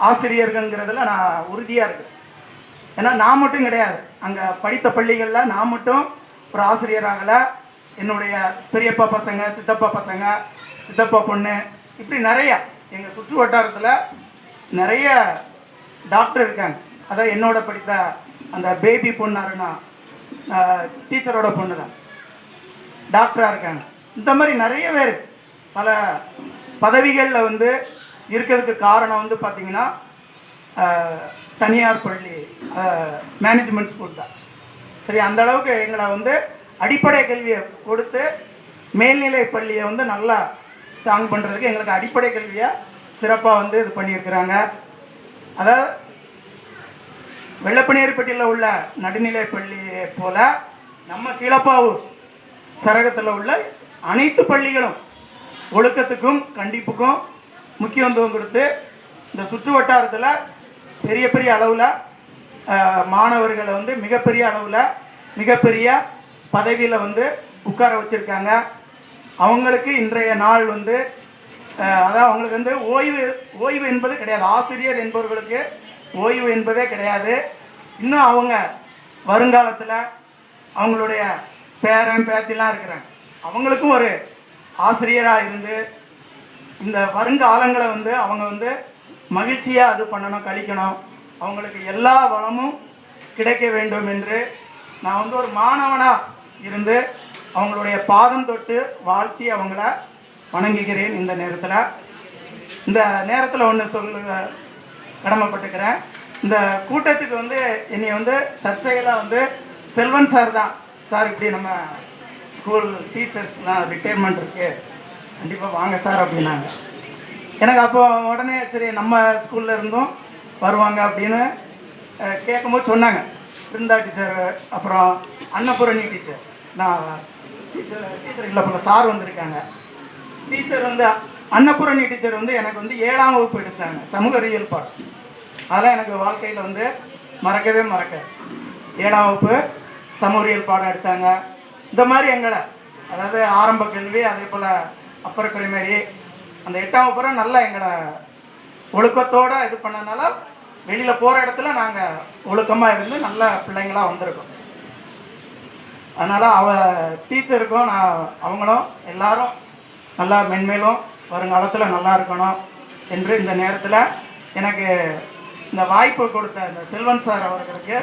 ஆசிரியர்கள்ங்கிறதுல நான் உறுதியாக இருக்கேன். ஏன்னா நான் மட்டும் கிடையாது, அங்கே படித்த பள்ளிகளில் நான் மட்டும் ஒரு ஆசிரியராகலை. என்னுடைய பெரியப்பா பசங்க, சித்தப்பா பசங்க, சித்தப்பா பொண்ணு, இப்படி நிறையா எங்கள் சுற்று வட்டாரத்தில் நிறைய டாக்டர் இருக்காங்க. அதான் என்னோட படித்த அந்த பேபி பொண்ணாருன்னா டீச்சரோட பொண்ணு தான் டாக்டராக இருக்காங்க. இந்த மாதிரி நிறைய பேர் பல பதவிகளில் வந்து இருக்கிறதுக்கு காரணம் வந்து பார்த்திங்கன்னா தனியார் பள்ளி மேனேஜ்மெண்ட் ஸ்கூல் தான். சரி, அந்த அளவுக்கு எங்களை வந்து அடிப்படை கல்வியை கொடுத்து மேல்நிலை பள்ளியை வந்து நல்லா ஸ்ட்ராங் பண்ணுறதுக்கு எங்களுக்கு அடிப்படை கல்வியை சிறப்பாக வந்து இது பண்ணியிருக்கிறாங்க. அதாவது வெள்ளப்பனியர்பட்டியில் உள்ள நடுநிலை பள்ளியை போல நம்ம கீழப்பாவூர் சரகத்தில் உள்ள அனைத்து பள்ளிகளும் ஒழுக்கத்துக்கும் கண்டிப்புக்கும் முக்கியத்துவம் கொடுத்து இந்த சுற்று வட்டாரத்தில் பெரிய பெரிய அளவில் மாணவர்களை வந்து மிகப்பெரிய அளவில் மிகப்பெரிய பதவியில் வந்து உட்கார வச்சுருக்காங்க. அவங்களுக்கு இன்றைய நாள் வந்து அதாவது அவங்களுக்கு வந்து ஓய்வு என்பது கிடையாது. ஆசிரியர் என்பவர்களுக்கு ஓய்வு என்பதே கிடையாது. இன்னும் அவங்க வருங்காலத்தில் அவங்களுடைய பேரன் பேத்திலாம் இருக்கிறாங்க, அவங்களுக்கும் ஒரு ஆசிரியராக இருந்து இந்த வருங்காலங்களை வந்து அவங்க வந்து மகிழ்ச்சியாக அது பண்ணணும், கழிக்கணும். அவங்களுக்கு எல்லா வளமும் கிடைக்க வேண்டும் என்று நான் வந்து ஒரு மாணவனாக இருந்து அவங்களுடைய பாதம் தொட்டு வாழ்த்தி அவங்கள வணங்குகிறேன். இந்த நேரத்தில் ஒன்று சொல்ல கடமைப்பட்டுக்கிறேன். இந்த கூட்டத்துக்கு வந்து என்னை வந்து தற்செயலாக வந்து செல்வன் சார் தான், சார் இப்படி நம்ம ஸ்கூல் டீச்சர்ஸ்லாம் ரிட்டையர்மெண்ட் இருக்குது, கண்டிப்பாக வாங்க சார் அப்படின்னாங்க. எனக்கு அப்போ உடனே சரி நம்ம ஸ்கூலில் இருந்தும் வருவாங்க அப்படின்னு கேட்கும்போது சொன்னாங்க. பிருந்தா டீச்சர், அப்புறம் அன்னபூரணி டீச்சர், நான் டீச்சர் இல்லை போல சார் வந்திருக்காங்க. டீச்சர் வந்து அன்னபூரணி டீச்சர் வந்து எனக்கு வந்து 7ஆம் வகுப்பு எடுத்தாங்க, சமூக அறிவியல் பாடம். அதெல்லாம் எனக்கு வாழ்க்கையில் வந்து மறக்கவே மறக்காது. 7ஆம் வகுப்பு சமூக அறிவியல் பாடம் எடுத்தாங்க. இந்த மாதிரி எங்களை அதாவது ஆரம்ப கல்வி, அதே போல் அப்பர் பிரைமரி, அந்த 8ஆம் வகுப்பு நல்லா எங்களை ஒழுக்கத்தோடு இது பண்ணனால வெளியில் போகிற இடத்துல நாங்கள் ஒழுக்கமாக இருந்து நல்ல பிள்ளைங்களாக வந்திருக்கோம். அதனால் டீச்சருக்கும் அவங்களும் எல்லாரும் நல்லா மென்மேலும் வருங்காலத்தில் நல்லா இருக்கணும் என்று இந்த நேரத்தில் எனக்கு இந்த வாய்ப்பு கொடுத்த இந்த செல்வன் சார் அவர்களுக்கு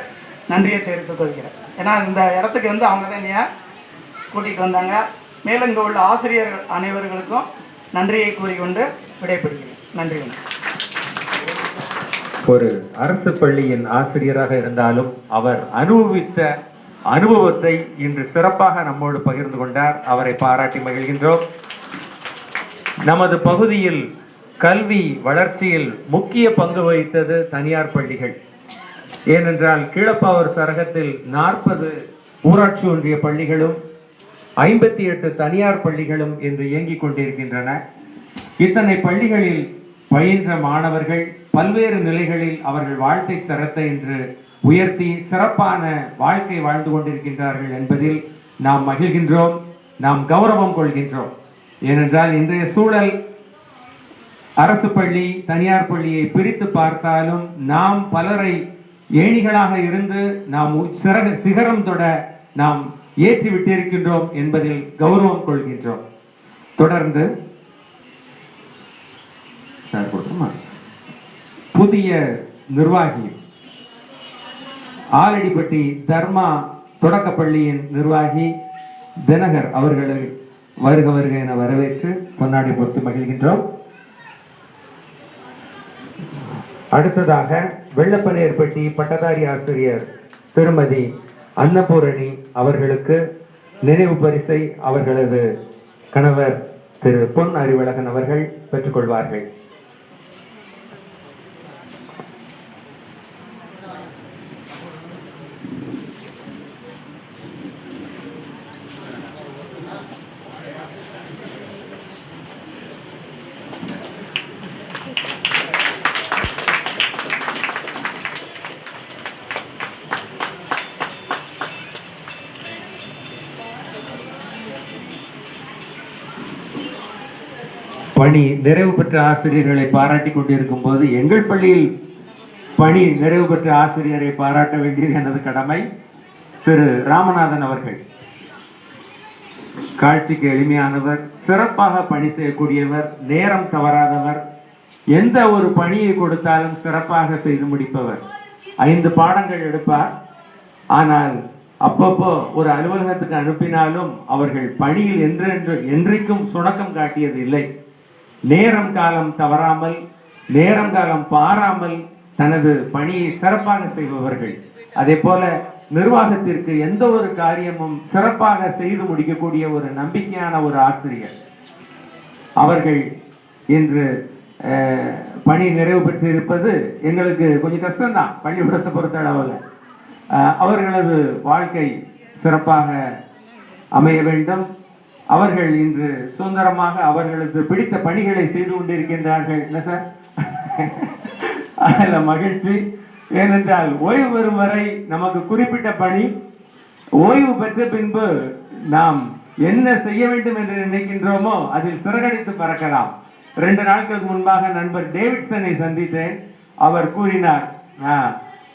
நன்றியை தெரிவித்துக் கொள்கிறேன். ஏன்னா இந்த இடத்துக்கு வந்து அவங்க தான் என்னைய கூட்டிகிட்டு வந்தாங்க. மேலும் இங்கே உள்ள ஆசிரியர்கள் அனைவர்களுக்கும் நன்றியை கூறிக்கொண்டு விடைபெறுகிறேன். நன்றி. ஒரு அரசு பள்ளியின் ஆசிரியராக இருந்தாலும் அவர் அனுபவித்த அனுபவத்தை இன்று சிறப்பாக நம்மோடு பகிர்ந்து கொண்டார். அவரை பாராட்டி மகிழ்கின்றோம். நமது பகுதியில் கல்வி வளர்ச்சியில் முக்கிய பங்கு வகித்தது தனியார் பள்ளிகள். ஏனென்றால் கீழப்பாவூர் சரகத்தில் 40 ஊராட்சி ஒன்றிய பள்ளிகளும் 58 தனியார் பள்ளிகளும் இன்று இயங்கிக் கொண்டிருக்கின்றன. இத்தனை பள்ளிகளில் பயின்ற மாணவர்கள் பல்வேறு நிலைகளில் அவர்கள் வாழ்க்கை தரத்தை இன்று உயர்த்தி சிறப்பான வாழ்க்கை வாழ்ந்து கொண்டிருக்கின்றார்கள் என்பதில் நாம் மகிழ்கின்றோம், நாம் கௌரவம் கொள்கின்றோம். ஏனென்றால் இன்றைய சூழல் அரசு பள்ளி தனியார் பள்ளியை பிரித்து பார்த்தாலும் நாம் பலரை ஏணிகளாக இருந்து நாம் சிகரம் தொட நாம் ஏற்றி விட்டிருக்கின்றோம் என்பதில் கௌரவம் கொள்கின்றோம். தொடர்ந்து புதிய நிர்வாகி ஆலடிப்பட்டி தர்மா தொடக்கப்பள்ளியின் நிர்வாகி தினகர் அவர்களை வருக வருக என வரவேற்று பொன்னாடை போட்டு மகிழ்கின்றோம். அடுத்ததாக வெள்ளப்பனியர்பட்டி பட்டதாரி ஆசிரியர் திருமதி அன்னபூரணி அவர்களுக்கு நினைவு பரிசை அவர்களது கணவர் திரு பொன் அறிவழகன் அவர்கள் பெற்றுக்கொள்வார்கள். பணி நிறைவு பெற்ற ஆசிரியர்களை பாராட்டி கொண்டிருக்கும் போது எங்கள் பள்ளியில் பணி நிறைவு பெற்ற ஆசிரியரை பாராட்ட வேண்டியது எனது கடமை. திரு ராமநாதன் அவர்கள் காட்சிக்கு எளிமையானவர், சிறப்பாக பணி செய்யக்கூடியவர், நேரம் தவறாதவர், எந்த ஒரு பணியை கொடுத்தாலும் சிறப்பாக செய்து முடிப்பவர். 5 பாடங்கள் எடுப்பார். ஆனால் அப்பப்போ ஒரு அலுவலகத்துக்கு அனுப்பினாலும் அவர்கள் பணியில் என்றைக்கும் சுணக்கம் காட்டியது இல்லை. நேரம் காலம் தவறாமல், நேரம் காலம் பாராமல் தனது பணியை சிறப்பாக செய்பவர்கள். அதே போல நிர்வாகத்திற்கு எந்த ஒரு காரியமும் சிறப்பாக செய்து முடிக்கக்கூடிய ஒரு நம்பிக்கையான ஒரு ஆசிரியர் அவர்கள் இன்று பணி நிறைவு பெற்றிருப்பது எங்களுக்கு கொஞ்சம் கஷ்டம்தான். பள்ளிக்கூடத்தை பொறுத்த அளவில் அவர்களது வாழ்க்கை சிறப்பாக அமைய வேண்டும். அவர்கள் இன்று சுதந்திரமாக அவர்களுக்கு பிடித்த பணிகளை செய்து கொண்டிருக்கின்றார்கள். என்ன சார்? அதில் மகிழ்ச்சி. ஏனென்றால் ஓய்வு பெறும் வரை நமக்கு குறிப்பிட்ட பணி, ஓய்வு பெற்ற பின்பு நாம் என்ன செய்ய வேண்டும் என்று நினைக்கின்றோமோ அதில் சிறகடித்து பறக்கலாம். 2 நாட்களுக்கு முன்பாக நண்பர் டேவிட்சனை சந்தித்தேன். அவர் கூறினார்,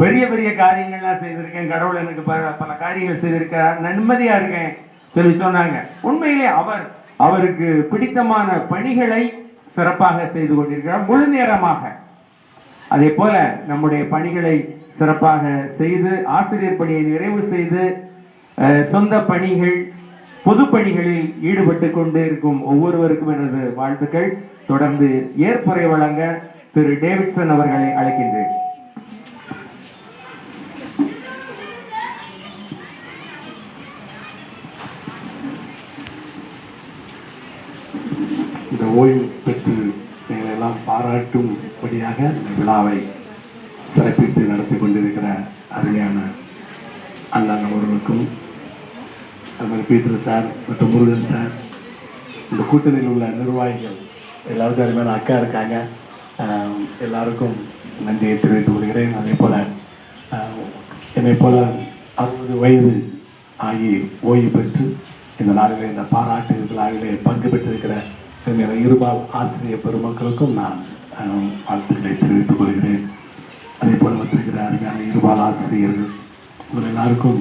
பெரிய பெரிய காரியங்கள்லாம் செய்திருக்கேன், கடவுள் எனக்கு பல காரியங்கள் செய்திருக்கிறார், நிம்மதியா இருக்கேன் சொல்லி சொன்னாங்க. உண்மையிலே அவருக்கு பிடித்தமான பணிகளை சிறப்பாக செய்து கொண்டிருக்கிறார், முழு நேரமாக. அதே போல நம்முடைய பணிகளை சிறப்பாக செய்து ஆசிரியர் பணியை நிறைவு செய்து சொந்த பணிகள், பொது பணிகளில் ஈடுபட்டு கொண்டு இருக்கும் ஒவ்வொருவருக்கும் எனது வாழ்த்துக்கள். தொடர்ந்து ஏற்புரை வழங்க திரு டேவிட்சன் அவர்களை அழைக்கின்றேன். இந்த ஓய்வு பெற்று எங்களெல்லாம் பாராட்டும்படியாக இந்த விழாவை சிறப்பித்து நடத்தி கொண்டிருக்கிற அருமையான அண்ணன் அவர்களுக்கும், அதுமாதிரி பீட்டர் சார் மற்றும் முருகன் சார், இந்த கூட்டணியில் உள்ள நிர்வாகிகள் எல்லாருக்கும் அருமையான அக்கா இருக்காங்க, எல்லாருக்கும் நன்றியை தெரிவித்துக் கொள்கிறேன். அதே போல் என்னை போல 60 வயது ஆகி ஓய்வு பெற்று இந்த நாளிலே இந்த பாராட்டு விழாவிலே பங்கு பெற்றிருக்கிற இருபால் ஆசிரியர் பெருமக்களுக்கும் நான் வாழ்த்துக்களை தெரிவித்துக் கொள்கிறேன். அதே போல் வந்திருக்கிற அருமையான இருபால் ஆசிரியர்கள் உங்கள் எல்லாருக்கும்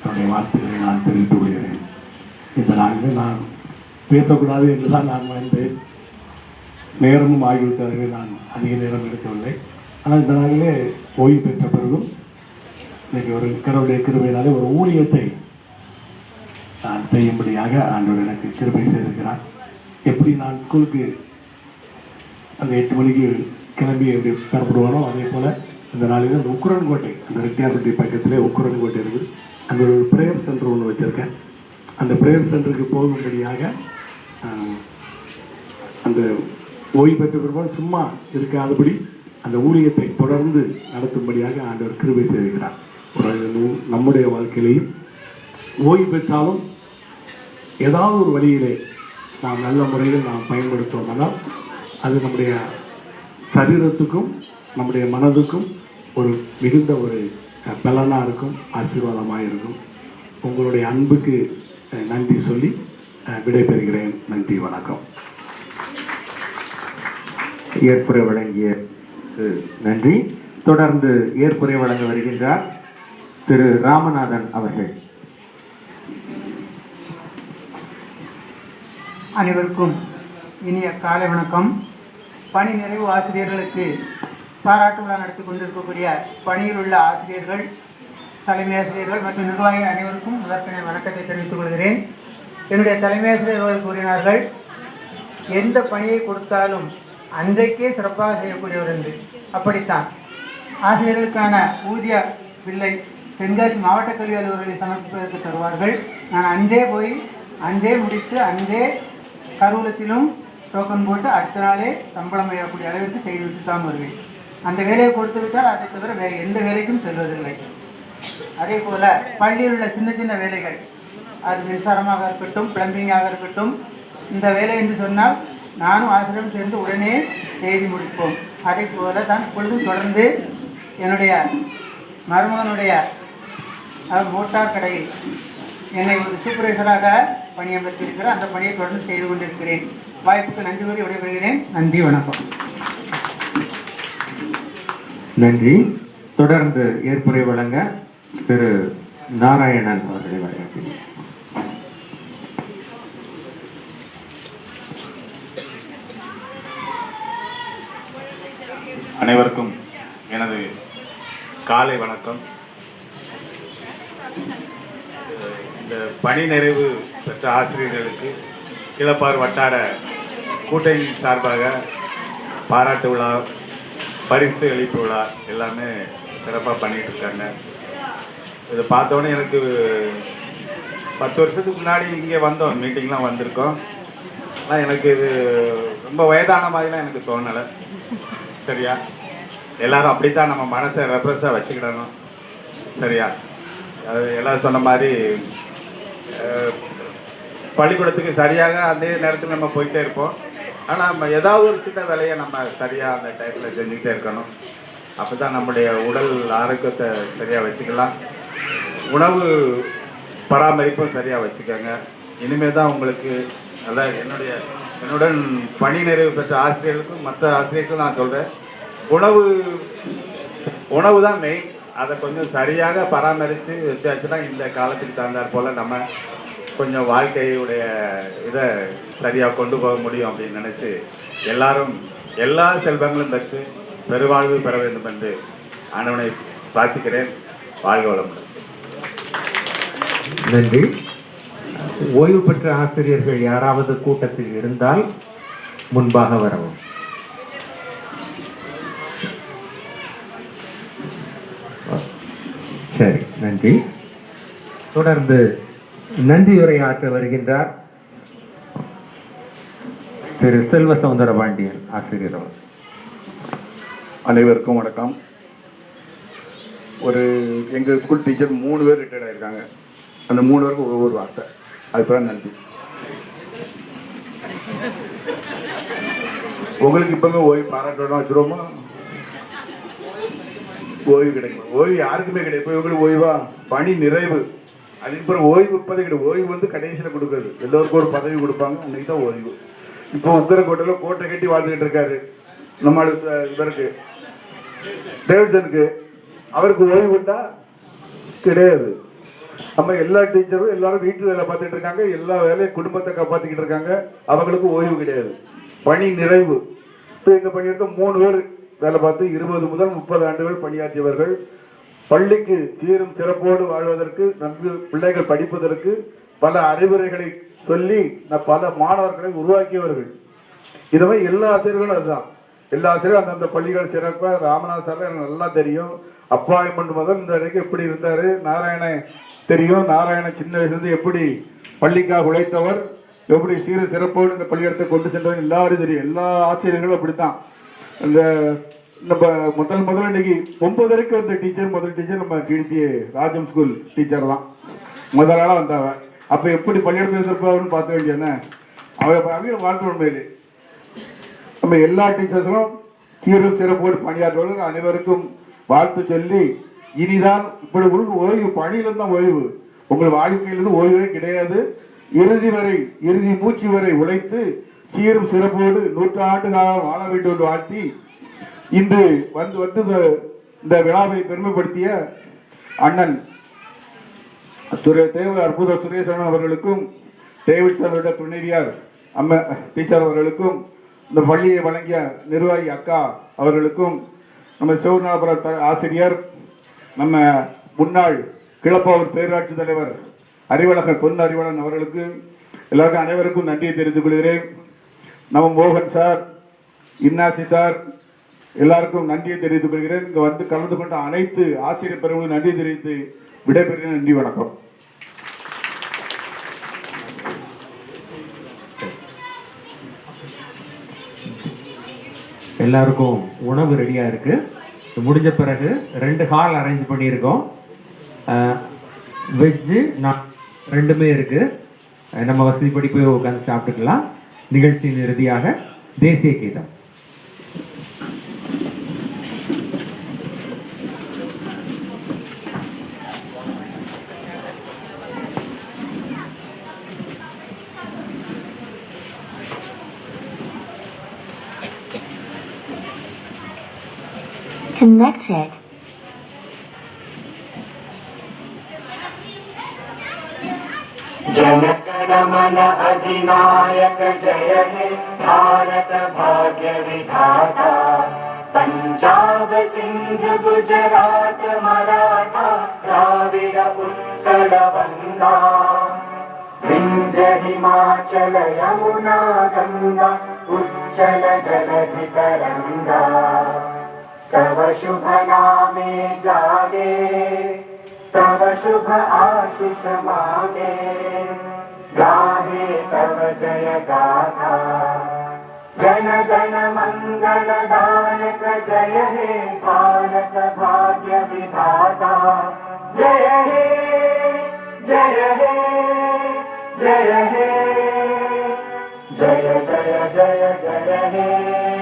என்னுடைய வாழ்த்துக்களை நான் தெரிவித்துக் கொள்கிறேன். இந்த நாளிலே நான் பேசக்கூடாது என்றுதான் நான் வந்தேன். நேரமும் ஆகிவிட்டதாக நான் அதிக நேரம் எடுக்கவில்லை. ஆனால் இந்த நாளிலே ஓய்வு பெற்ற பிறகும் இன்றைக்கு ஒரு கடவுளுடைய கிருபையினாலே ஒரு ஊழியத்தை நான் செய்யும்படியாக ஆண்டவர் எனக்கு கிருபை செய்திருக்கிறார். எப்படி நான் ஸ்கூலுக்கு அந்த 8 மணிக்கு கிளம்பி எப்படி பெறப்படுவானோ அதே போல் இந்த நாளில் அந்த உக்குரன்கோட்டை, அந்த ரெட்டியார்பட்டி பக்கத்திலே உக்குரன்கோட்டை இருக்குது, அங்கே ஒரு ப்ரேயர் சென்டர் ஒன்று வச்சுருக்கேன். அந்த ப்ரேயர் சென்டருக்கு போகும்படியாக அந்த ஓய்வு பெற்ற பிறகு சும்மா இருக்காதபடி அந்த ஊழியத்தை தொடர்ந்து நடத்தும்படியாக ஆண்டவர் கிருபை செய்திருக்கிறார். நம்முடைய வாழ்க்கையிலையும் ஓய்வு பெற்றாலும் ஏதாவது ஒரு வழியிலே நாம் நல்ல முறையில் நாம் பயன்படுத்துவோம்னால் அது நம்முடைய சரீரத்துக்கும் நம்முடைய மனதுக்கும் ஒரு மிகுந்த ஒரு பலனாக இருக்கும், ஆசீர்வாதமாக இருக்கும். உங்களுடைய அன்புக்கு நன்றி சொல்லி விடைபெறுகிறேன். நன்றி, வணக்கம். ஏற்புரை வழங்கிய நன்றி. தொடர்ந்து ஏற்புரை வழங்க வருகின்றார் திரு ராமநாதன் அவர்கள். அனைவருக்கும் இனிய காலை வணக்கம். பணி நிறைவு ஆசிரியர்களுக்கு பாராட்டு விழா நடத்தி கொண்டிருக்கக்கூடிய பணியில் உள்ள ஆசிரியர்கள், தலைமை ஆசிரியர்கள் மற்றும் நிர்வாகிகள் அனைவருக்கும் முதற்கன வணக்கத்தை தெரிவித்துக் கொள்கிறேன். என்னுடைய தலைமை ஆசிரியர்கள் கூறினார்கள், எந்த பணியை கொடுத்தாலும் அன்றைக்கே சிறப்பாக செய்யக்கூடியவர் என்று. அப்படித்தான் ஆசிரியர்களுக்கான ஊதிய பில்லை தென்காசி மாவட்ட கல்வி அலுவலர்களை சமர்ப்பிப்பதற்கு தருவார்கள். நான் அன்றே போய் அன்றே முடித்து அன்றே கருவூலத்திலும் டோக்கன் போட்டு அடுத்த நாளே சம்பளம் செய்யக்கூடிய அளவிற்கு செய்துவிட்டு தான் வருவேன். அந்த வேலையை கொடுத்து விட்டால் அதை தவிர வேறு எந்த வேலைக்கும் செல்வதில்லை. அதே போல் பள்ளியில் உள்ள சின்ன சின்ன வேலைகள், அது மின்சாரமாக இருக்கட்டும், பிளம்பிங்காக இருக்கட்டும், இந்த வேலை என்று சொன்னால் நானும் ஆசிரியரும் சேர்ந்து உடனே செய்து முடிப்போம். அதே போல தான் இப்பொழுதும் தொடர்ந்து என்னுடைய மருமகனுடைய மோட்டார் கடையில் என்னை ஒரு சூப்பர்வைசராக பணியமர்த்தியிருக்கிறேன். அந்த பணியை தொடர்ந்து செய்து கொண்டிருக்கிறேன். வாய்ப்புக்கு நன்றி கூறி விடைபெறுகிறேன். நன்றி, வணக்கம். நன்றி. தொடர்ந்து ஏற்புரை வழங்க திரு நாராயணன் அவர்களை வரவேற்கிறேன். அனைவருக்கும் எனது காலை வணக்கம். இந்த பணி நிறைவு பெற்ற ஆசிரியர்களுக்கு கிளப்பார் வட்டார கூட்டணியின் சார்பாக பாராட்டு விழா, பரிசு அளிப்பு விழா எல்லாமே சிறப்பாக பண்ணிகிட்டு இருக்காங்க. இதை பார்த்தோன்னே எனக்கு 10 வருஷத்துக்கு முன்னாடி இங்கே வந்தோம், மீட்டிங்லாம் வந்திருக்கோம். ஆனால் எனக்கு இது ரொம்ப வயதான மாதிரிலாம் எனக்கு தோணலை. சரியா, எல்லாரும் அப்படித்தான் நம்ம மனசை ரெப்ரெஸ்ஸாக வச்சுக்கிடணும். சரியா, அது எல்லாரும் சொன்ன மாதிரி பள்ளிக்கூடத்துக்கு சரியாக அதே நேரத்தில் நம்ம போயிட்டே இருப்போம். ஆனால் நம்ம ஏதாவது ஒரு சின்ன வேலையை நம்ம சரியாக அந்த டைத்தில் செஞ்சுக்கிட்டே இருக்கணும். அப்போ தான் நம்முடைய உடல் ஆரோக்கியத்தை சரியாக வச்சுக்கலாம். உணவு பராமரிப்பும் சரியாக வச்சுக்கோங்க. இனிமேல் தான் உங்களுக்கு அதான் என்னுடன் பணி நிறைவு பெற்ற ஆசிரியர்களுக்கும் மற்ற ஆசிரியர்களுக்கும் நான் சொல்கிறேன், உணவு தான் மெயின். அதை கொஞ்சம் சரியாக பராமரித்து வச்சாச்சுன்னா இந்த காலத்துக்கு தகுந்தாற் போல் நம்ம கொஞ்சம் வாழ்க்கையுடைய இதை சரியாக கொண்டு போக முடியும் அப்படின்னு நினச்சி எல்லாரும் எல்லா செல்வங்களும் பெற்று பெருவாழ்வு பெற வேண்டும் என்று ஆண்டவனை பிரார்த்திக்கிறேன். வாழ்க வளமுடன். நன்றி. ஓய்வு பெற்ற ஆசிரியர்கள் யாராவது கூட்டத்தில் இருந்தால் முன்பாக வரவும். சரி, நன்றி. தொடர்ந்து நன்றியுரையாற்ற வருகின்றார் திரு செல்வ சௌந்தரபாண்டியன் ஆசிரியர் அவர். அனைவருக்கும் வணக்கம். எங்கள் ஸ்கூல் டீச்சர் 3 பேர் ரிட்டையர்ட் ஆகிருக்காங்க. அந்த 3 பேருக்கு ஒவ்வொரு வார்த்தை. அதுக்கப்புறம் நன்றி. உங்களுக்கு இப்போவே ஓய்வு பாராட்டணும் வச்சுருவோமா? ஓய்வு கிடைக்கும். ஓய்வு யாருக்குமே கிடையாது. இப்போ இவங்களுக்கு ஓய்வா? பணி நிறைவு. அதுக்கப்புறம் ஓய்வு இப்போதே கிடையாது. ஓய்வு வந்து கடைசியில் கொடுக்குறது. எல்லோருக்கும் ஒரு பதவி கொடுப்பாங்க, அன்றைக்கி தான் ஓய்வு. இப்போ உத்தரக்கோட்டையில் கோட்டை கட்டி வாழ்ந்துக்கிட்டு இருக்காரு நம்ம இவருக்கு டேவிட்சனுக்கு. அவருக்கு ஓய்வு உண்டா? கிடையாது. நம்ம எல்லா டீச்சரும் எல்லாரும் வீட்டு வேலை பார்த்துட்டு இருக்காங்க, எல்லா வேலையும் குடும்பத்தை காப்பாற்றிக்கிட்டு இருக்காங்க. அவங்களுக்கு ஓய்வு கிடையாது. பணி நிறைவு. இப்போ எங்கள் பணியிடத்த 3 பேர் வேலை பார்த்து 20 முதல் 30 ஆண்டுகள் பணியாற்றியவர்கள். பள்ளிக்கு சீரும் சிறப்போடு வாழ்வதற்கு, நன்கு பிள்ளைகள் படிப்பதற்கு பல அறிவுரைகளை சொல்லி பல மாணவர்களை உருவாக்கியவர்கள். இதுவே எல்லா ஆசிரியர்களும் அதுதான். எல்லா ஆசிரியரும் அந்தந்த பள்ளிகள் சிறப்பாக. ராமநாத சார் எனக்கு நல்லா தெரியும். அப்பாயின்மெண்ட் முதல் இந்த வரைக்கும் எப்படி இருந்தார் நாராயண தெரியும். நாராயணன் சின்ன வயசுலேருந்து எப்படி பள்ளிக்காக உழைத்தவர், எப்படி சீர சிறப்போடு இந்த பள்ளியிடத்தை கொண்டு சென்றவர் எல்லாரும் தெரியும். எல்லா ஆசிரியர்களும் அப்படித்தான். இந்த நம்ம முதல்ல இன்னைக்கு 9 வரைக்கும் வந்த டீச்சர், முதல் டீச்சர் நம்ம கீழ்த்தி ராஜம் ஸ்கூல் டீச்சர் தான் முதல் நாளாக வந்தவ. அப்போ எப்படி பள்ளியிடத்தில் இருந்திருப்பாருன்னு பார்க்க வேண்டியதானே. அவங்க வாழ்த்து உண்மையிலே நம்ம எல்லா டீச்சர்ஸும் சீரும் சிறப்போடு பணியாற்றுவார்கள். அனைவருக்கும் வாழ்த்து சொல்லி, இனிதான் இப்படி ஓய்வு, பணியிலிருந்து தான் ஓய்வு. உங்கள் வாழ்க்கையிலிருந்து ஓய்வே கிடையாது. இறுதி மூச்சு வரை உழைத்து சீரும் சிறப்போடு 100 ஆண்டு காலம் வாழ வேண்டும் என்று வாழ்த்தி, இன்று வந்து இந்த விழாவை பெருமைப்படுத்திய அண்ணன் அற்புத சுரேசன் அவர்களுக்கும், டேவிட்சனுடைய துணைவியார் டீச்சர் அவர்களுக்கும், இந்த பள்ளியை வழங்கிய நிர்வாகி அக்கா அவர்களுக்கும், நம்ம சிவநாதபுரம் ஆசிரியர், நம்ம முன்னாள் கிளப்பாவூர் பேரூராட்சி தலைவர் அறிவழகன் பொன் அறிவழகன் அவர்களுக்கு எல்லாருக்கும் அனைவருக்கும் நன்றியை தெரிவித்துக் கொள்கிறேன். நம்ம மோகன் சார், இன்னாசி சார் எல்லாருக்கும் நன்றியை தெரிவித்துக் கொள்கிறேன். இங்கே வந்து கலந்து கொண்ட அனைத்து ஆசிரியர் பெருமக்களுக்கும் நன்றி தெரிவித்து விடைபெறுகிறேன். நன்றி, வணக்கம். எல்லாருக்கும் உணவு ரெடியா இருக்கு. முடிஞ்ச பிறகு 2 ஹால் அரேஞ்ச் பண்ணியிருக்கோம். வெஜ்ஜு நான் 2மே இருக்கு. நம்ம வசதிப்படி போய் உட்காந்து சாப்பிட்டுக்கலாம். நிகழ்ச்சியின் இறுதியாக தேசிய கீதம். Connected. जनगणमन अधिनायक जय हे भारत भाग्य विधाता पंजाब सिंध गुजरात मराठा द्राविड उत्कल गंगा विंध्य हिमाचल यमुना गंगा उच्चल जलधि तरंगा तव शुभ नामे जागे तव शुभ आशीष मागे गाहे तव जय गाथा जन गण मंगल दायक जय हे भारत भाग्य विधाता जय हे जय हे जय हे जय जय जय जय हे